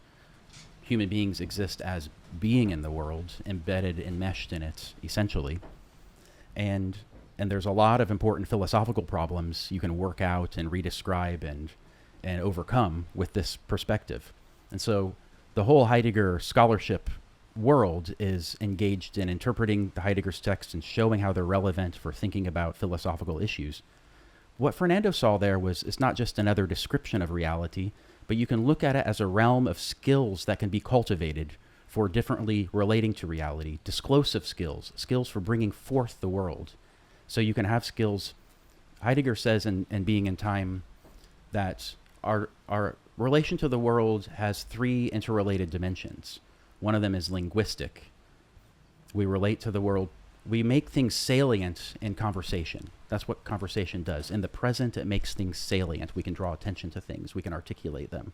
Human beings exist as being in the world, embedded, enmeshed in it, essentially. And there's a lot of important philosophical problems you can work out and redescribe and overcome with this perspective. And so the whole Heidegger scholarship world is engaged in interpreting the Heidegger's texts and showing how they're relevant for thinking about philosophical issues. What Fernando saw there was, it's not just another description of reality, but you can look at it as a realm of skills that can be cultivated for differently relating to reality, disclosive skills for bringing forth the world. So you can have skills. Heidegger says in Being in Time that our relation to the world has three interrelated dimensions. One of them is linguistic. We relate to the world. We make things salient in conversation. That's what conversation does. In the present, it makes things salient. We can draw attention to things. We can articulate them.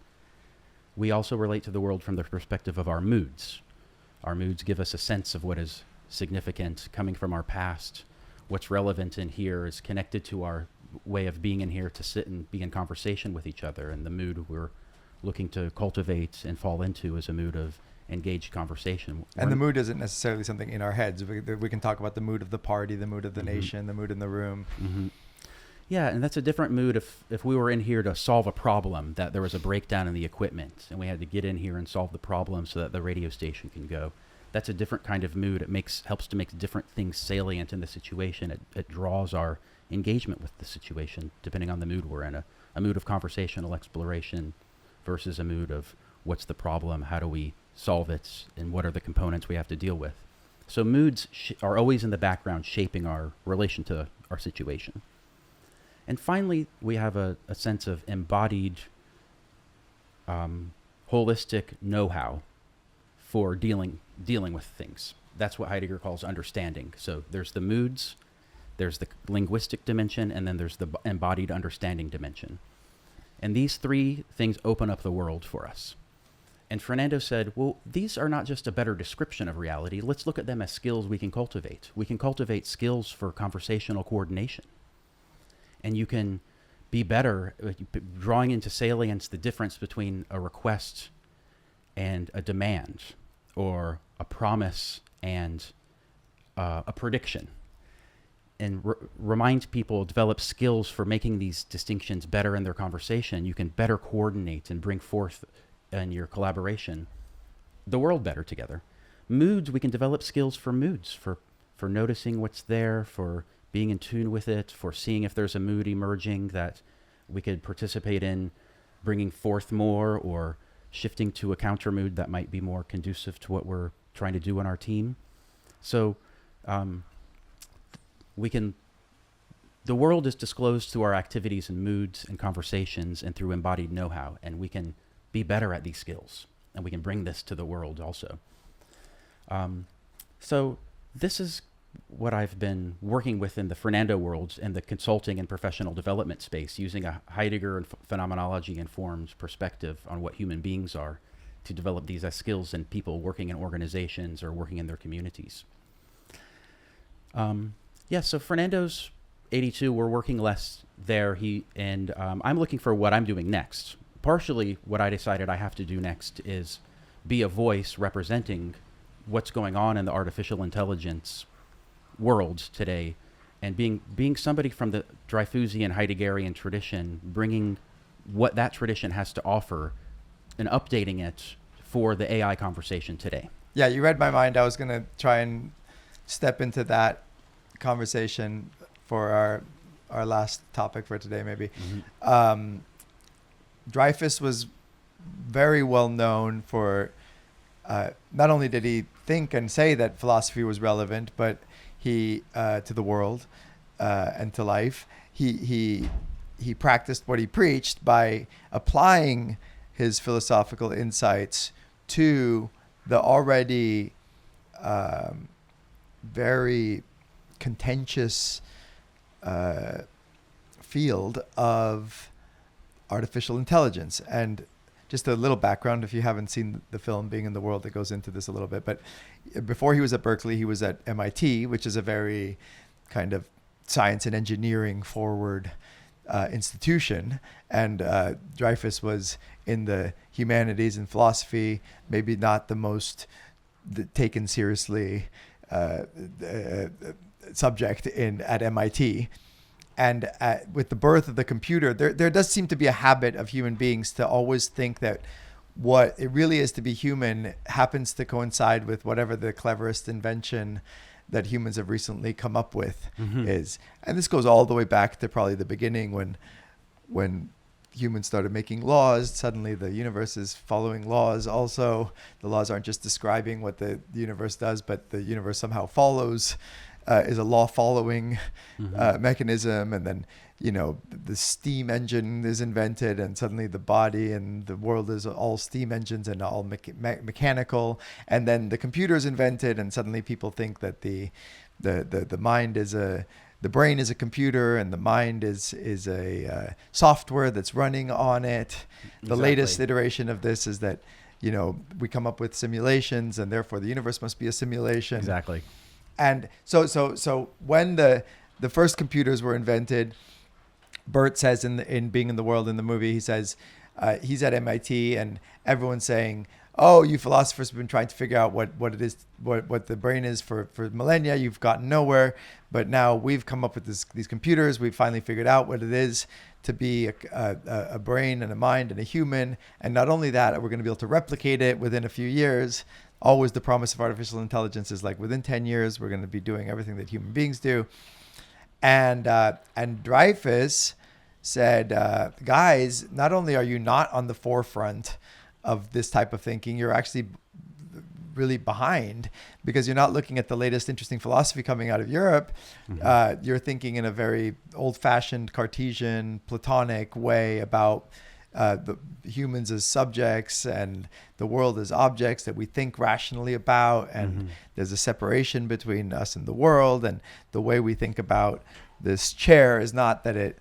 We also relate to the world from the perspective of our moods. Our moods give us a sense of what is significant coming from our past. What's relevant in here is connected to our way of being in here to sit and be in conversation with each other. And the mood we're looking to cultivate and fall into is a mood of engaged conversation. And the mood isn't necessarily something in our heads. We can talk about the mood of the party, the mood of the nation, the mood in the room. Mm-hmm. Yeah, and that's a different mood if we were in here to solve a problem, that there was a breakdown in the equipment, and we had to get in here and solve the problem so that the radio station can go. That's a different kind of mood. It helps to make different things salient in the situation. It draws our engagement with the situation, depending on the mood we're in. A mood of conversational exploration versus a mood of what's the problem, how do we solve it, and what are the components we have to deal with. So moods are always in the background shaping our relation to our situation. And finally, we have a sense of embodied, holistic know-how for dealing with things. That's what Heidegger calls understanding. So there's the moods, there's the linguistic dimension, and then there's the embodied understanding dimension. And these three things open up the world for us. And Fernando said, well, these are not just a better description of reality. Let's look at them as skills we can cultivate. We can cultivate skills for conversational coordination. And you can be better drawing into salience the difference between a request and a demand, or a promise and a prediction. And remind people, develop skills for making these distinctions better in their conversation. You can better coordinate and bring forth in your collaboration the world better together. Moods, we can develop skills for moods, for noticing what's there, for being in tune with it, for seeing if there's a mood emerging that we could participate in, bringing forth more, or shifting to a counter mood that might be more conducive to what we're trying to do on our team. So the world is disclosed through our activities and moods and conversations and through embodied know-how, and we can be better at these skills, and we can bring this to the world also. So this is what I've been working with in the Fernando world and the consulting and professional development space, using a Heidegger and phenomenology informed perspective on what human beings are to develop these as skills in people working in organizations or working in their communities. So Fernando's 82, we're working less there. I'm looking for what I'm doing next. Partially what I decided I have to do next is be a voice representing what's going on in the artificial intelligence world today, and being somebody from the Dreyfusian Heideggerian tradition, bringing what that tradition has to offer and updating it for the AI conversation today. Yeah, you read my mind. I was going to try and step into that conversation for our last topic for today, maybe. Mm-hmm. Dreyfus was very well known for not only did he think and say that philosophy was relevant, but he to the world and to life, he practiced what he preached by applying his philosophical insights to the already very contentious field of artificial intelligence. And just a little background, if you haven't seen the film Being in the World, that goes into this a little bit. But before he was at Berkeley, he was at MIT, which is a very kind of science and engineering forward institution. And Dreyfus was in the humanities and philosophy, maybe not the most taken seriously subject at MIT. And with the birth of the computer, there does seem to be a habit of human beings to always think that what it really is to be human happens to coincide with whatever the cleverest invention that humans have recently come up with is. And this goes all the way back to probably the beginning when humans started making laws. Suddenly the universe is following laws also. The laws aren't just describing what the universe does, but the universe somehow follows. Is a law following mechanism. And then, the steam engine is invented, and suddenly the body and the world is all steam engines and all mechanical. And then the computer is invented, and suddenly people think that the mind is the brain is a computer, and the mind is a software that's running on it. The latest iteration of this is that, we come up with simulations, and therefore the universe must be a simulation. Exactly. And so when the first computers were invented, Bert says in Being in the World in the movie, he says he's at MIT and everyone's saying, oh, you philosophers have been trying to figure out what it is, what the brain is for millennia. You've gotten nowhere, but now we've come up with these computers. We've finally figured out what it is to be a brain and a mind and a human. And not only that, we're going to be able to replicate it within a few years. Always the promise of artificial intelligence is like within 10 years, we're going to be doing everything that human beings do. And Dreyfus said, guys, not only are you not on the forefront of this type of thinking, you're actually really behind, because you're not looking at the latest interesting philosophy coming out of Europe. Mm-hmm. You're thinking in a very old-fashioned Cartesian, Platonic way about the humans as subjects and the world as objects that we think rationally about. And there's a separation between us and the world. And the way we think about this chair is not that it,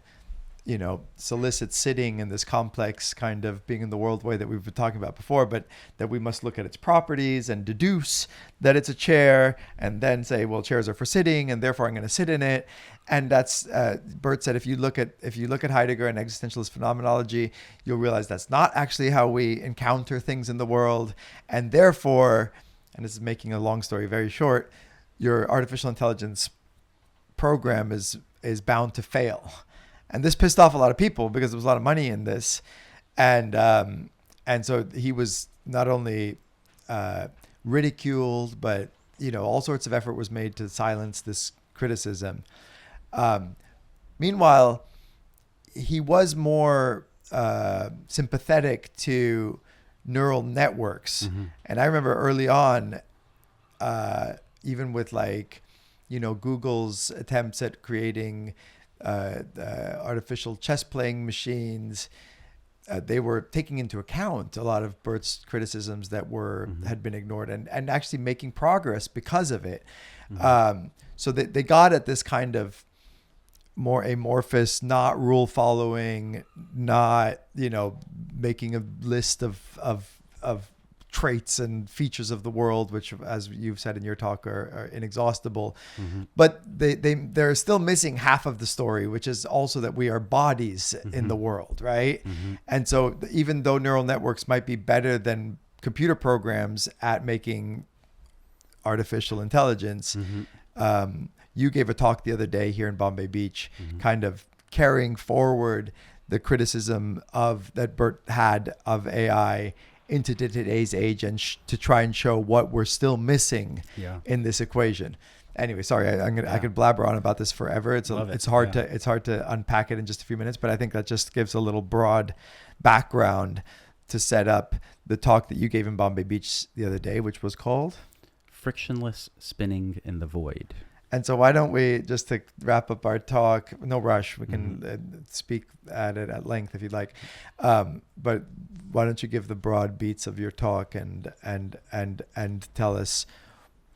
solicits sitting in this complex kind of being in the world way that we've been talking about before, but that we must look at its properties and deduce that it's a chair and then say, well, chairs are for sitting and therefore I'm going to sit in it. And that's, Bert said, if you look at Heidegger and existentialist phenomenology, you'll realize that's not actually how we encounter things in the world. And therefore, and this is making a long story very short, your artificial intelligence program is bound to fail. And this pissed off a lot of people because there was a lot of money in this. And so he was not only ridiculed, but, all sorts of effort was made to silence this criticism. Meanwhile, he was more sympathetic to neural networks. Mm-hmm. And I remember early on, even with Google's attempts at creating artificial chess playing machines, they were taking into account a lot of Bert's criticisms that had been ignored and actually making progress because of it. Mm-hmm. So they got at this kind of more amorphous, not rule following, not, making a list of traits and features of the world, which, as you've said in your talk, are inexhaustible. Mm-hmm. But they're still missing half of the story, which is also that we are bodies in the world, right? Mm-hmm. And so even though neural networks might be better than computer programs at making artificial intelligence, you gave a talk the other day here in Bombay Beach, kind of carrying forward the criticism that Bert had of AI into today's age and to try and show what we're still missing in this equation. Anyway, sorry, I could blabber on about this forever. It's hard to unpack it in just a few minutes, but I think that just gives a little broad background to set up the talk that you gave in Bombay Beach the other day, which was called Frictionless Spinning in the Void. And so why don't we, just to wrap up our talk, no rush, we can speak at it at length if you'd like, but why don't you give the broad beats of your talk and tell us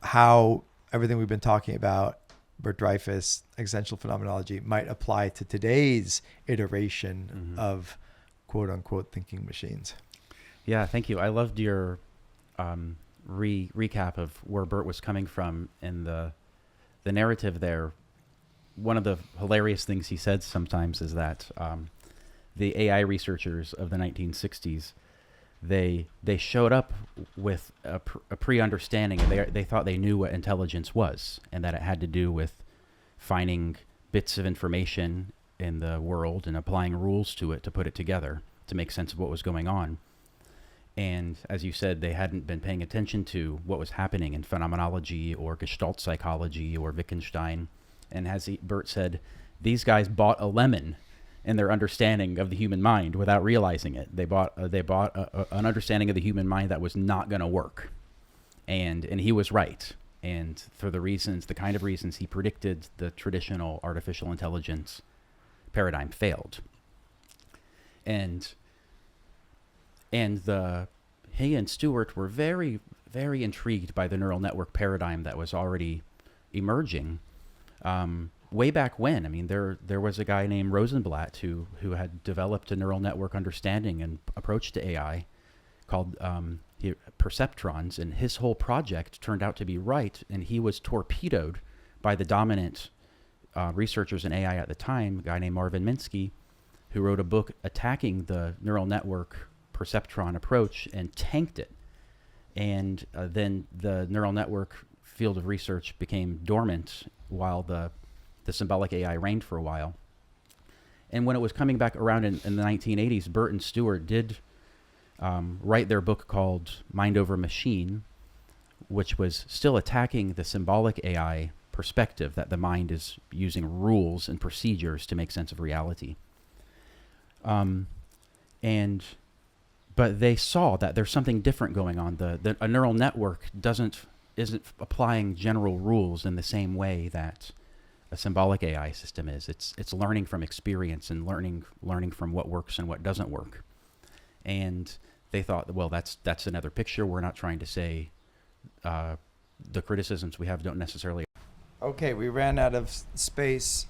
how everything we've been talking about, Bert Dreyfus, existential phenomenology, might apply to today's iteration of quote unquote thinking machines. Yeah, thank you. I loved your recap of where Bert was coming from in the narrative there. One of the hilarious things he said sometimes is that the AI researchers of the 1960s, they showed up with a pre-understanding. They thought they knew what intelligence was, and that it had to do with finding bits of information in the world and applying rules to it to put it together to make sense of what was going on. And as you said, they hadn't been paying attention to what was happening in phenomenology or Gestalt psychology or Wittgenstein. And as Bert said, these guys bought a lemon in their understanding of the human mind without realizing it. They bought an understanding of the human mind that was not going to work. And he was right. And for the kind of reasons he predicted, the traditional artificial intelligence paradigm failed. And he and Stewart were very, very intrigued by the neural network paradigm that was already emerging way back when. I mean, there was a guy named Rosenblatt who had developed a neural network understanding and approach to AI called perceptrons, and his whole project turned out to be right, and he was torpedoed by the dominant researchers in AI at the time, a guy named Marvin Minsky, who wrote a book attacking the neural network perceptron approach and tanked it. And then the neural network field of research became dormant while the symbolic AI reigned for a while. And when it was coming back around in the 1980s, Burt and Stewart did write their book called Mind Over Machine, which was still attacking the symbolic AI perspective that the mind is using rules and procedures to make sense of reality. But they saw that there's something different going on. A neural network isn't applying general rules in the same way that a symbolic AI system is. It's learning from experience and learning from what works and what doesn't work. And they thought, well, that's another picture. We're not trying to say the criticisms we have don't necessarily. Okay, we ran out of space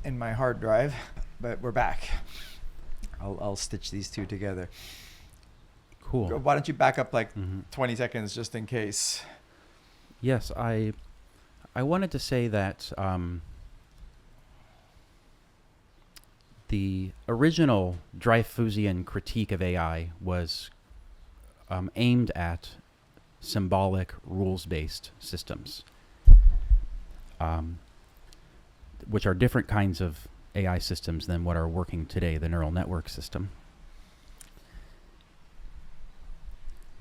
in my hard drive, but we're back. I'll stitch these two together. Cool. Why don't you back up 20 seconds just in case? Yes, I wanted to say that the original Dreyfusian critique of AI was aimed at symbolic rules-based systems, which are different kinds of AI systems than what are working today, the neural network system.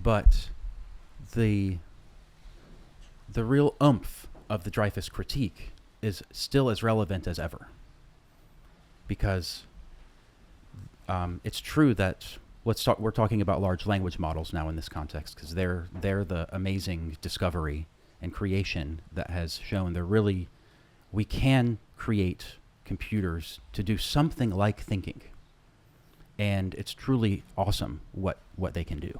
But the real oomph of the Dreyfus critique is still as relevant as ever, because it's true that we're talking about large language models now in this context, because they're the amazing discovery and creation that has shown we can create computers to do something like thinking, and it's truly awesome what they can do.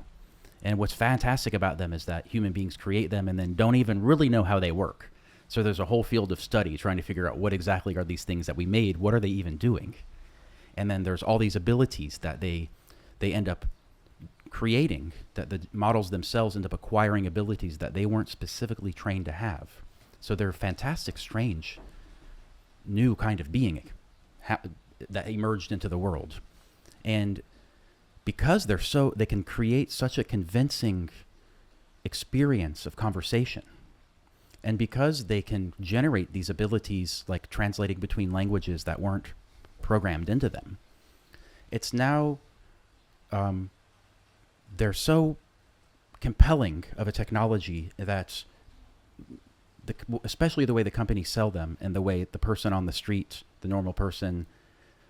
And what's fantastic about them is that human beings create them and then don't even really know how they work. So there's a whole field of study trying to figure out what exactly are these things that we made, what are they even doing? And then there's all these abilities that they end up creating, that the models themselves end up acquiring abilities that they weren't specifically trained to have. So they're fantastic, strange, new kind of being that emerged into the world. And because they can create such a convincing experience of conversation, and because they can generate these abilities like translating between languages that weren't programmed into them, it's now they're so compelling of a technology that especially the way the companies sell them and the way the person on the street, the normal person,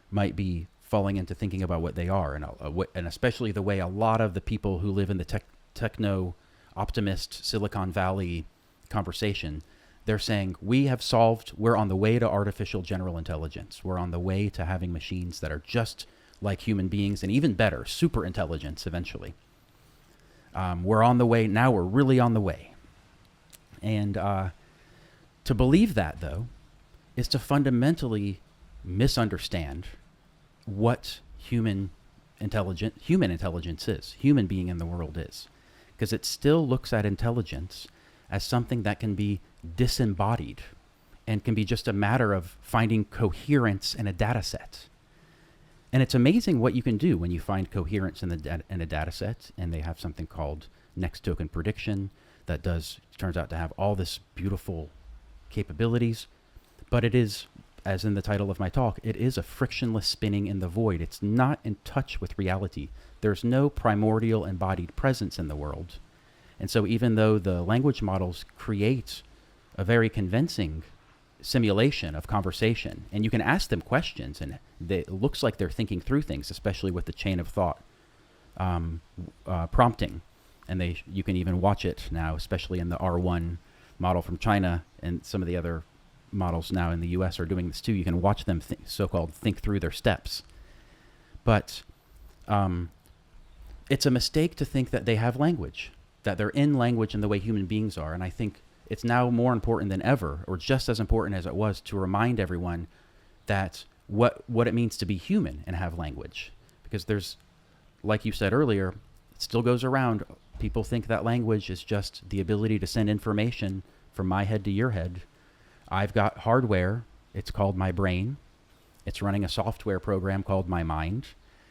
might be falling into thinking about what they are, and especially the way a lot of the people who live in the techno-optimist Silicon Valley conversation, they're saying, we're on the way to artificial general intelligence. We're on the way to having machines that are just like human beings and even better, super intelligence eventually. We're on the way, now we're really on the way. And to believe that, though, is to fundamentally misunderstand what human intelligence is, human being in the world is. Because it still looks at intelligence as something that can be disembodied and can be just a matter of finding coherence in a data set. And it's amazing what you can do when you find coherence in a data set, and they have something called next token prediction that turns out to have all this beautiful capabilities. But it is, as in the title of my talk, it is a frictionless spinning in the void. It's not in touch with reality. There's no primordial embodied presence in the world. And so even though the language models create a very convincing simulation of conversation, and you can ask them questions, and it looks like they're thinking through things, especially with the chain of thought prompting. And you can even watch it now, especially in the R1 model from China, and some of the other models now in the US are doing this too. You can watch them so-called think through their steps. But it's a mistake to think that they have language, that they're in language in the way human beings are. And I think it's now more important than ever, or just as important as it was, to remind everyone that what it means to be human and have language. Because there's, like you said earlier, it still goes around. People think that language is just the ability to send information from my head to your head. I've got hardware. It's called my brain. It's running a software program called my mind.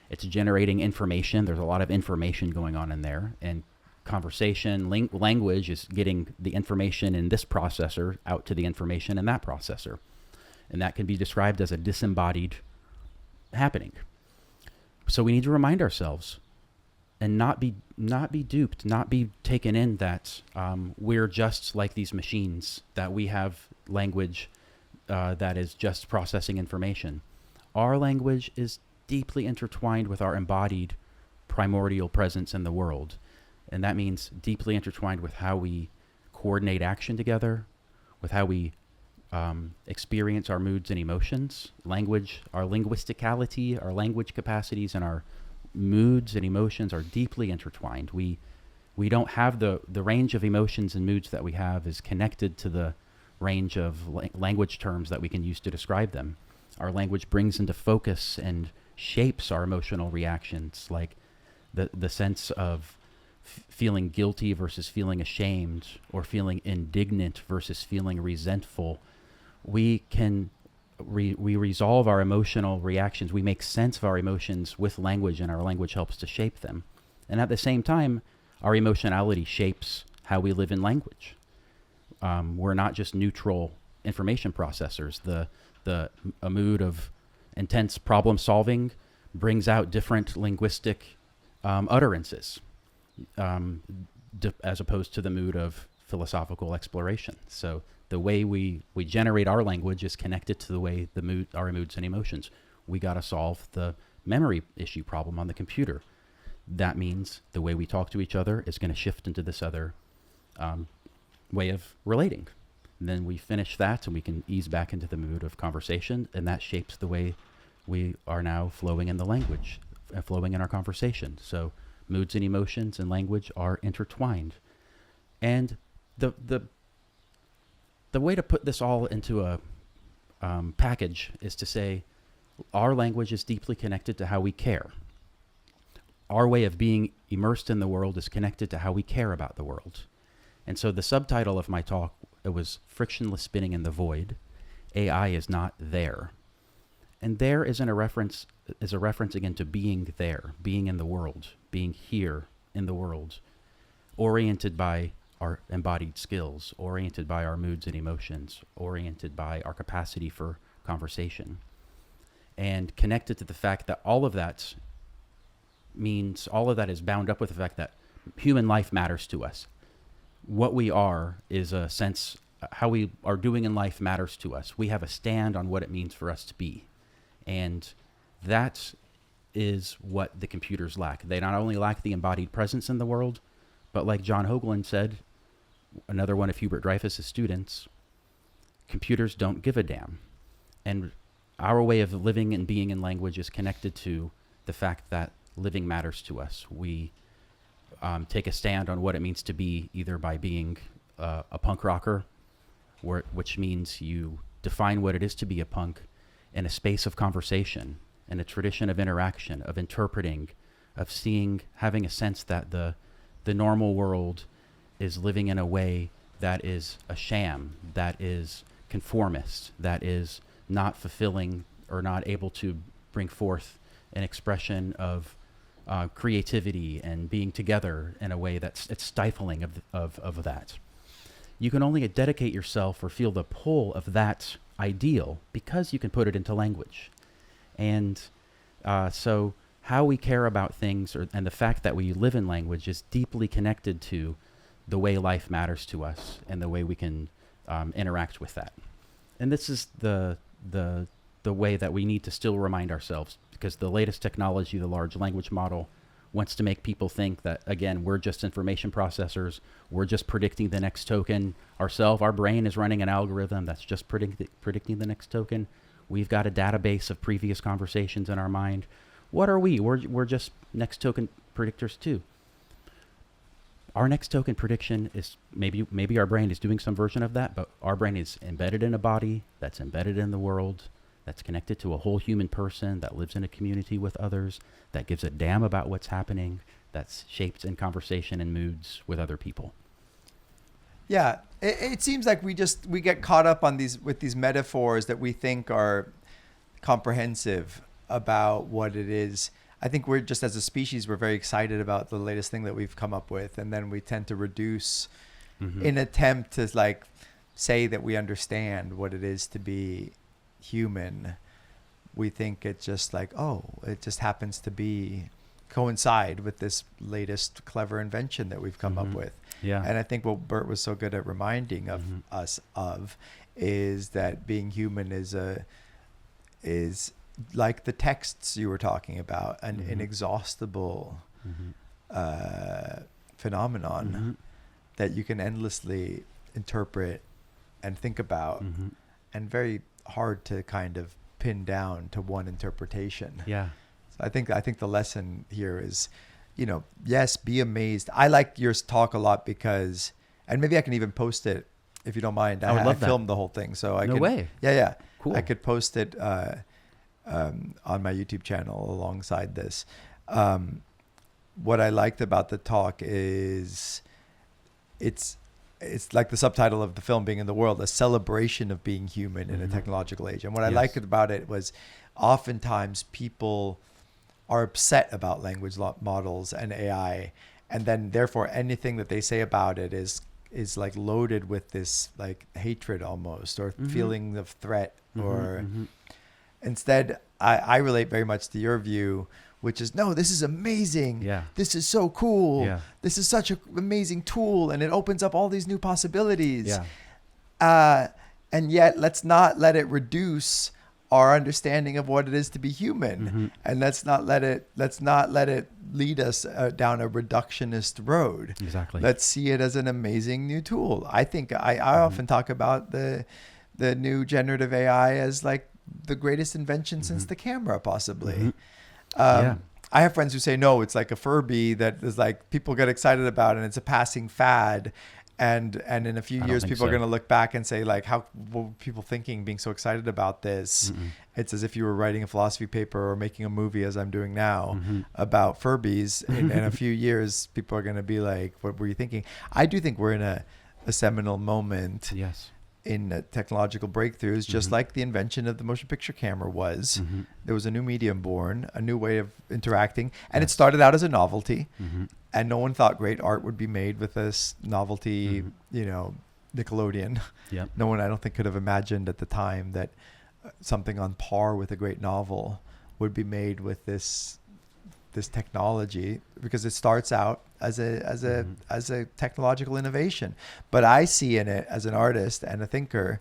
It's generating information. There's a lot of information going on in there. And conversation. Language is getting the information in this processor out to the information in that processor. And that can be described as a disembodied happening. So we need to remind ourselves and not be duped, not be taken in that we're just like these machines, that we have language that is just processing information. Our language is deeply intertwined with our embodied primordial presence in the world. And that means deeply intertwined with how we coordinate action together, with how we experience our moods and emotions. Language, our linguisticality, our language capacities, and our moods and emotions are deeply intertwined. We don't have the range of emotions and moods that we have is connected to the range of language terms that we can use to describe them. Our language brings into focus and shapes our emotional reactions, like the sense of feeling guilty versus feeling ashamed, or feeling indignant versus feeling resentful. We can we resolve our emotional reactions. We make sense of our emotions with language, and our language helps to shape them. And at the same time, our emotionality shapes how we live in language. We're not just neutral information processors. A mood of intense problem solving brings out different linguistic utterances, as opposed to the mood of philosophical exploration. So the way we generate our language is connected to the way our moods and emotions. We got to solve the memory issue problem on the computer. That means the way we talk to each other is going to shift into this other way of relating. And then we finish that and we can ease back into the mood of conversation, and that shapes the way we are now flowing in the language, flowing in our conversation. So moods and emotions and language are intertwined. And the way to put this all into a package is to say our language is deeply connected to how we care. Our way of being immersed in the world is connected to how we care about the world. And so the subtitle of my talk, it was Frictionless Spinning in the Void. AI is not there. And there is a reference again to being there, being in the world, being here in the world, oriented by our embodied skills, oriented by our moods and emotions, oriented by our capacity for conversation, and connected to the fact that all of that is bound up with the fact that human life matters to us. What we are is a sense, how we are doing in life matters to us. We have a stand on what it means for us to be. And that is what the computers lack. They not only lack the embodied presence in the world, but like John Hoagland said, another one of Hubert Dreyfus's students, computers don't give a damn. And our way of living and being in language is connected to the fact that living matters to us. We take a stand on what it means to be, either by being a punk rocker, which means you define what it is to be a punk in a space of conversation, in a tradition of interaction, of interpreting, of seeing, having a sense that the normal world is living in a way that is a sham, that is conformist, that is not fulfilling or not able to bring forth an expression of creativity and being together in a way that's stifling of that. You can only dedicate yourself or feel the pull of that ideal because you can put it into language. And so how we care about things and the fact that we live in language is deeply connected to the way life matters to us and the way we can interact with that. And this is the way that we need to still remind ourselves, because the latest technology, the large language model, wants to make people think that, again, we're just information processors. We're just predicting the next token ourselves. Our brain is running an algorithm that's just predicting the next token. We've got a database of previous conversations in our mind. What are we? We're just next token predictors too. Our next token prediction is maybe our brain is doing some version of that, but our brain is embedded in a body that's embedded in the world, that's connected to a whole human person, that lives in a community with others, that gives a damn about what's happening, that's shaped in conversation and moods with other people. Yeah, it seems like we get caught up on these metaphors that we think are comprehensive about what it is. I think we're just, as a species, we're very excited about the latest thing that we've come up with, and then we tend to reduce in attempt to like say that we understand what it is to be human. We think it's just like, oh, it just happens to be coincide with this latest clever invention that we've come up with. Yeah. And I think what Bert was so good at reminding of us of is that being human is like the texts you were talking about, an inexhaustible phenomenon that you can endlessly interpret and think about, and very hard to kind of pin down to one interpretation. Yeah. So I think the lesson here is, yes, be amazed. I like your talk a lot because, and maybe I can even post it if you don't mind. I would love that. Filmed the whole thing, so I No can. way. Yeah. Cool. I could post it on my YouTube channel alongside this. What I liked about the talk is it's like the subtitle of the film being in the world, a celebration of being human in a technological age. And what I liked about it was oftentimes people are upset about language models and AI, and then therefore anything that they say about it is like loaded with this like hatred almost, or feeling of threat, or instead I relate very much to your view, which is, no, this is amazing. Yeah. This is so cool. Yeah. This is such an amazing tool, and it opens up all these new possibilities. Yeah. And yet let's not let it reduce our understanding of what it is to be human. And let's not let it lead us down a reductionist road. Exactly. Let's see it as an amazing new tool. I think I often talk about the new generative AI as like the greatest invention since the camera, possibly. I have friends who say, no, it's like a Furby that is like people get excited about, and it's a passing fad. And in a few years, people are going to look back and say, like, what were people thinking being so excited about this? It's as if you were writing a philosophy paper or making a movie, as I'm doing now, about Furbies. In a few years, people are going to be like, what were you thinking? I do think we're in a seminal moment. Yes. In technological breakthroughs, just like the invention of the motion picture camera was. There was a new medium born, a new way of interacting, and it started out as a novelty, and no one thought great art would be made with this novelty, Nickelodeon. Yep. No one, I don't think, could have imagined at the time that something on par with a great novel would be made with this technology, because it starts out as a technological innovation. But I see in it, as an artist and a thinker,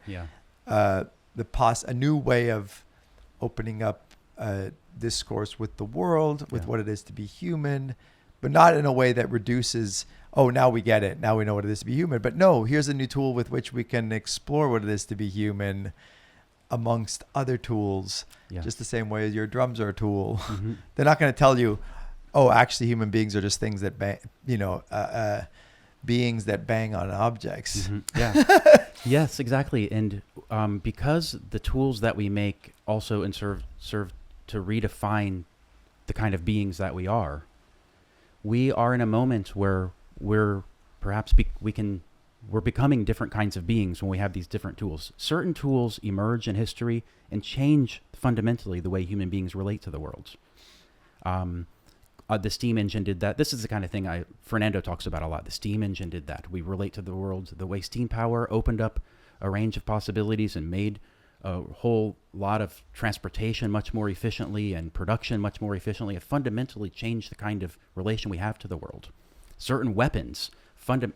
a new way of opening up discourse with the world, with what it is to be human, but not in a way that reduces, oh, now we get it, now we know what it is to be human. But no, here's a new tool with which we can explore what it is to be human amongst other tools, just the same way as your drums are a tool. They're not going to tell you, oh, actually human beings are just things that beings that bang on objects. Yes, exactly. And because the tools that we make also serve to redefine the kind of beings that we are in a moment where we're perhaps we're becoming different kinds of beings when we have these different tools. Certain tools emerge in history and change fundamentally the way human beings relate to the world. The steam engine did that. This is the kind of thing Fernando talks about a lot. The steam engine did that. We relate to the world. The way steam power opened up a range of possibilities and made a whole lot of transportation much more efficiently and production much more efficiently. It fundamentally changed the kind of relation we have to the world. Certain weapons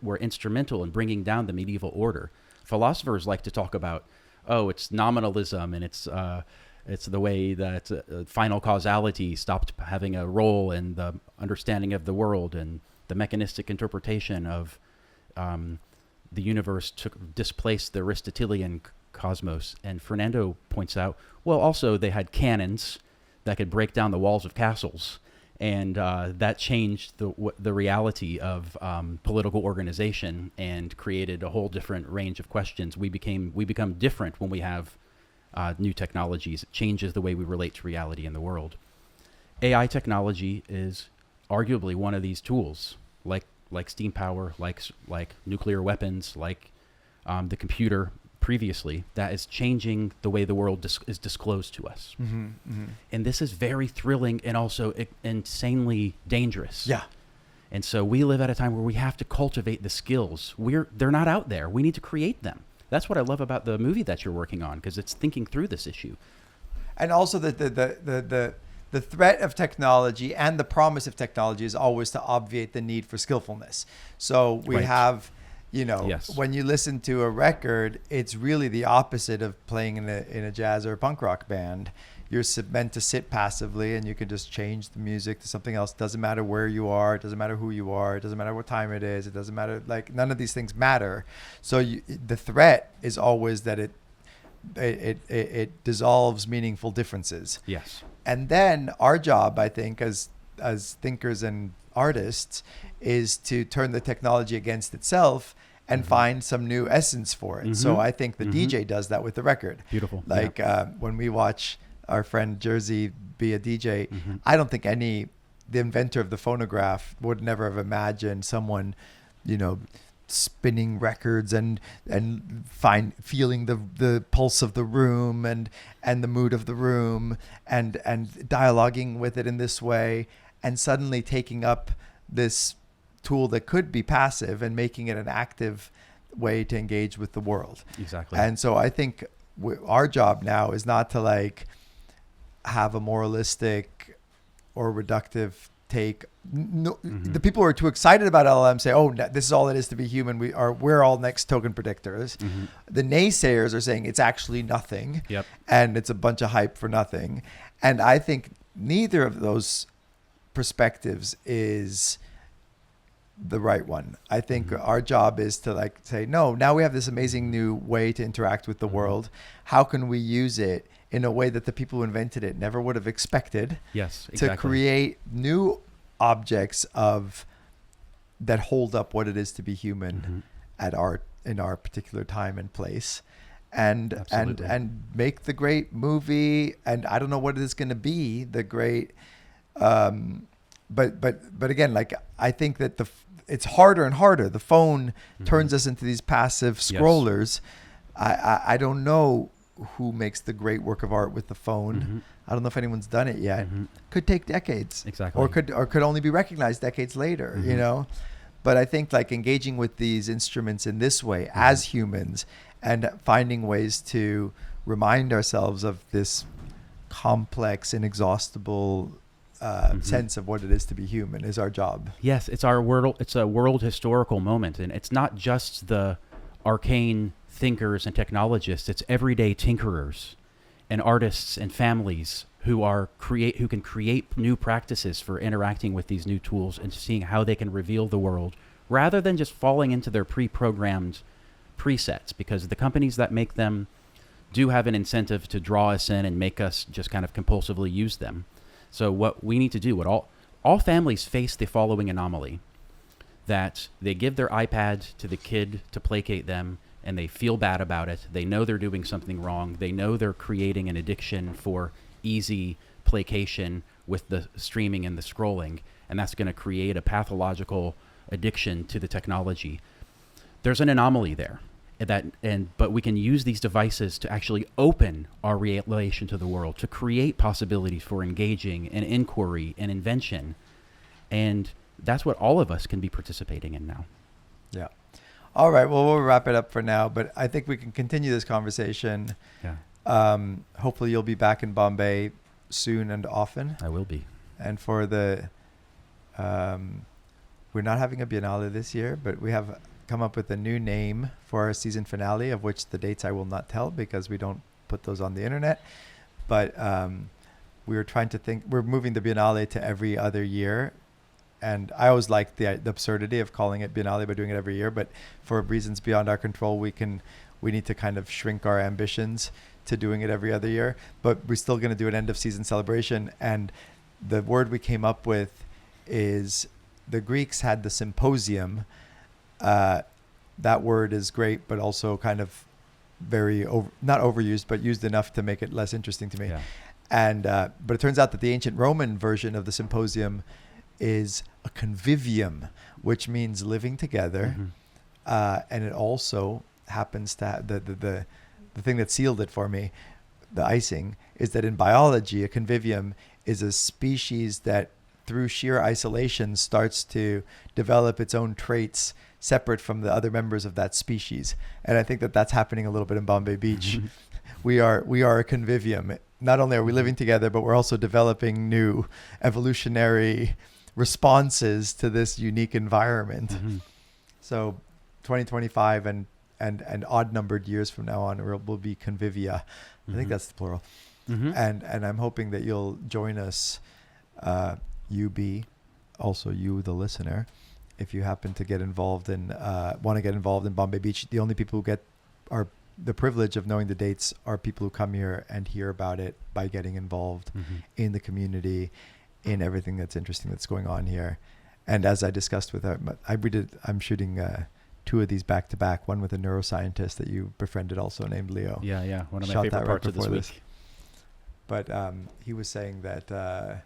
were instrumental in bringing down the medieval order. Philosophers like to talk about, it's nominalism, and it's the way that final causality stopped having a role in the understanding of the world, and the mechanistic interpretation of the universe displaced the Aristotelian cosmos. And Fernando points out, well, also they had cannons that could break down the walls of castles, and that changed the reality of political organization and created a whole different range of questions. We become different when we have new technologies. It changes the way we relate to reality in the world. AI technology is arguably one of these tools, like steam power, like nuclear weapons, like the computer. previously that is changing the way the world is disclosed to us. And this is very thrilling and also insanely dangerous. Yeah. And so we live at a time where we have to cultivate the skills. They're not out there. We need to create them. That's what I love about the movie that you're working on, because it's thinking through this issue. And also the threat of technology and the promise of technology is always to obviate the need for skillfulness. So we have, when you listen to a record, it's really the opposite of playing in a jazz or a punk rock band. You're meant to sit passively, and you can just change the music to something else. It doesn't matter where you are. It doesn't matter who you are. It doesn't matter what time it is. It doesn't matter. Like, none of these things matter. So the threat is always that it dissolves meaningful differences. Yes. And then our job, I think, as thinkers and artists, is to turn the technology against itself and find some new essence for it. So I think the DJ does that with the record. Beautiful. Like when we watch our friend Jersey be a DJ, I don't think the inventor of the phonograph would never have imagined someone, spinning records and feeling the pulse of the room and the mood of the room and dialoguing with it in this way, and suddenly taking up this tool that could be passive and making it an active way to engage with the world. Exactly. And so I think our job now is not to have a moralistic or reductive take. No, the people who are too excited about LLM say, "Oh, this is all it is to be human. We're all next token predictors." The naysayers are saying it's actually nothing, and it's a bunch of hype for nothing. And I think neither of those perspectives is the right one. I think our job is to say, no, now we have this amazing new way to interact with the world. How can we use it in a way that the people who invented it never would have expected? Yes, exactly. To create new objects that hold up what it is to be human in our particular time and place, and make the great movie. And I don't know what it is going to be, the great but again, I think that it's harder and harder. The phone turns us into these passive scrollers. Yes. I don't know who makes the great work of art with the phone. I don't know if anyone's done it yet. Could take decades. Exactly. Or could only be recognized decades later, But I think engaging with these instruments in this way as humans and finding ways to remind ourselves of this complex, inexhaustible sense of what it is to be human is our job. Yes, it's our world. It's a world historical moment, and it's not just the arcane thinkers and technologists. It's everyday tinkerers and artists and families who can create new practices for interacting with these new tools and seeing how they can reveal the world, rather than just falling into their pre-programmed presets, because the companies that make them do have an incentive to draw us in and make us just kind of compulsively use them. So what we need to do, all families face the following anomaly, that they give their iPad to the kid to placate them, and they feel bad about it. They know they're doing something wrong. They know they're creating an addiction for easy placation with the streaming and the scrolling, and that's going to create a pathological addiction to the technology. There's an anomaly there. But we can use these devices to actually open our relation to the world, to create possibilities for engaging and inquiry and invention. And that's what all of us can be participating in now. Yeah. All right. Well, we'll wrap it up for now, but I think we can continue this conversation. Yeah. Hopefully you'll be back in Bombay soon and often. I will be. And for we're not having a Biennale this year, but we have come up with a new name for our season finale, of which the dates I will not tell because we don't put those on the internet. But we were trying to think, we're moving the Biennale to every other year. And I always like the absurdity of calling it Biennale by doing it every year. But for reasons beyond our control, we need to kind of shrink our ambitions to doing it every other year. But we're still going to do an end of season celebration. And the word we came up with is, the Greeks had the symposium. That word is great, but also kind of not overused, but used enough to make it less interesting to me. Yeah. And but it turns out that the ancient Roman version of the symposium is a convivium, which means living together, and it also happens to the thing that sealed it for me, the icing, is that in biology, a convivium is a species that through sheer isolation starts to develop its own traits separate from the other members of that species. And I think that that's happening a little bit in Bombay Beach. We are a convivium. Not only are we living together, but we're also developing new evolutionary responses to this unique environment. So 2025 and odd numbered years from now on will be convivia. I think that's the plural. And I'm hoping that you'll join us, UB, also you, the listener, if you happen to get involved in, want to get involved in Bombay Beach. The only people who get the privilege of knowing the dates are people who come here and hear about it by getting involved in the community, in everything that's interesting that's going on here. And as I discussed with I'm shooting 2 of these back to back, one with a neuroscientist that you befriended also named Leo. Yeah. One of my favorite parts of this week. But he was saying that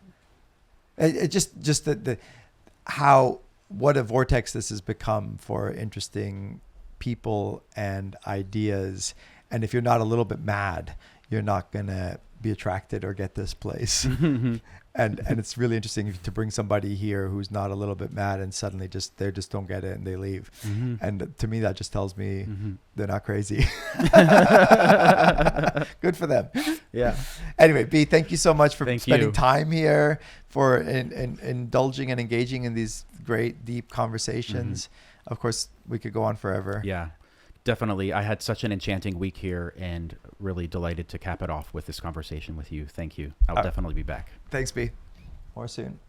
it just that what a vortex this has become for interesting people and ideas. And if you're not a little bit mad, you're not gonna be attracted or get this place. And it's really interesting to bring somebody here who's not a little bit mad and suddenly they just don't get it and they leave. And to me, that just tells me they're not crazy. Good for them. Yeah. Anyway, B, thank you so much for spending time here, for indulging and engaging in these great, deep conversations. Of course, we could go on forever. Yeah, definitely. I had such an enchanting week here and really delighted to cap it off with this conversation with you. Thank you. I'll definitely be back. Thanks, B. More soon.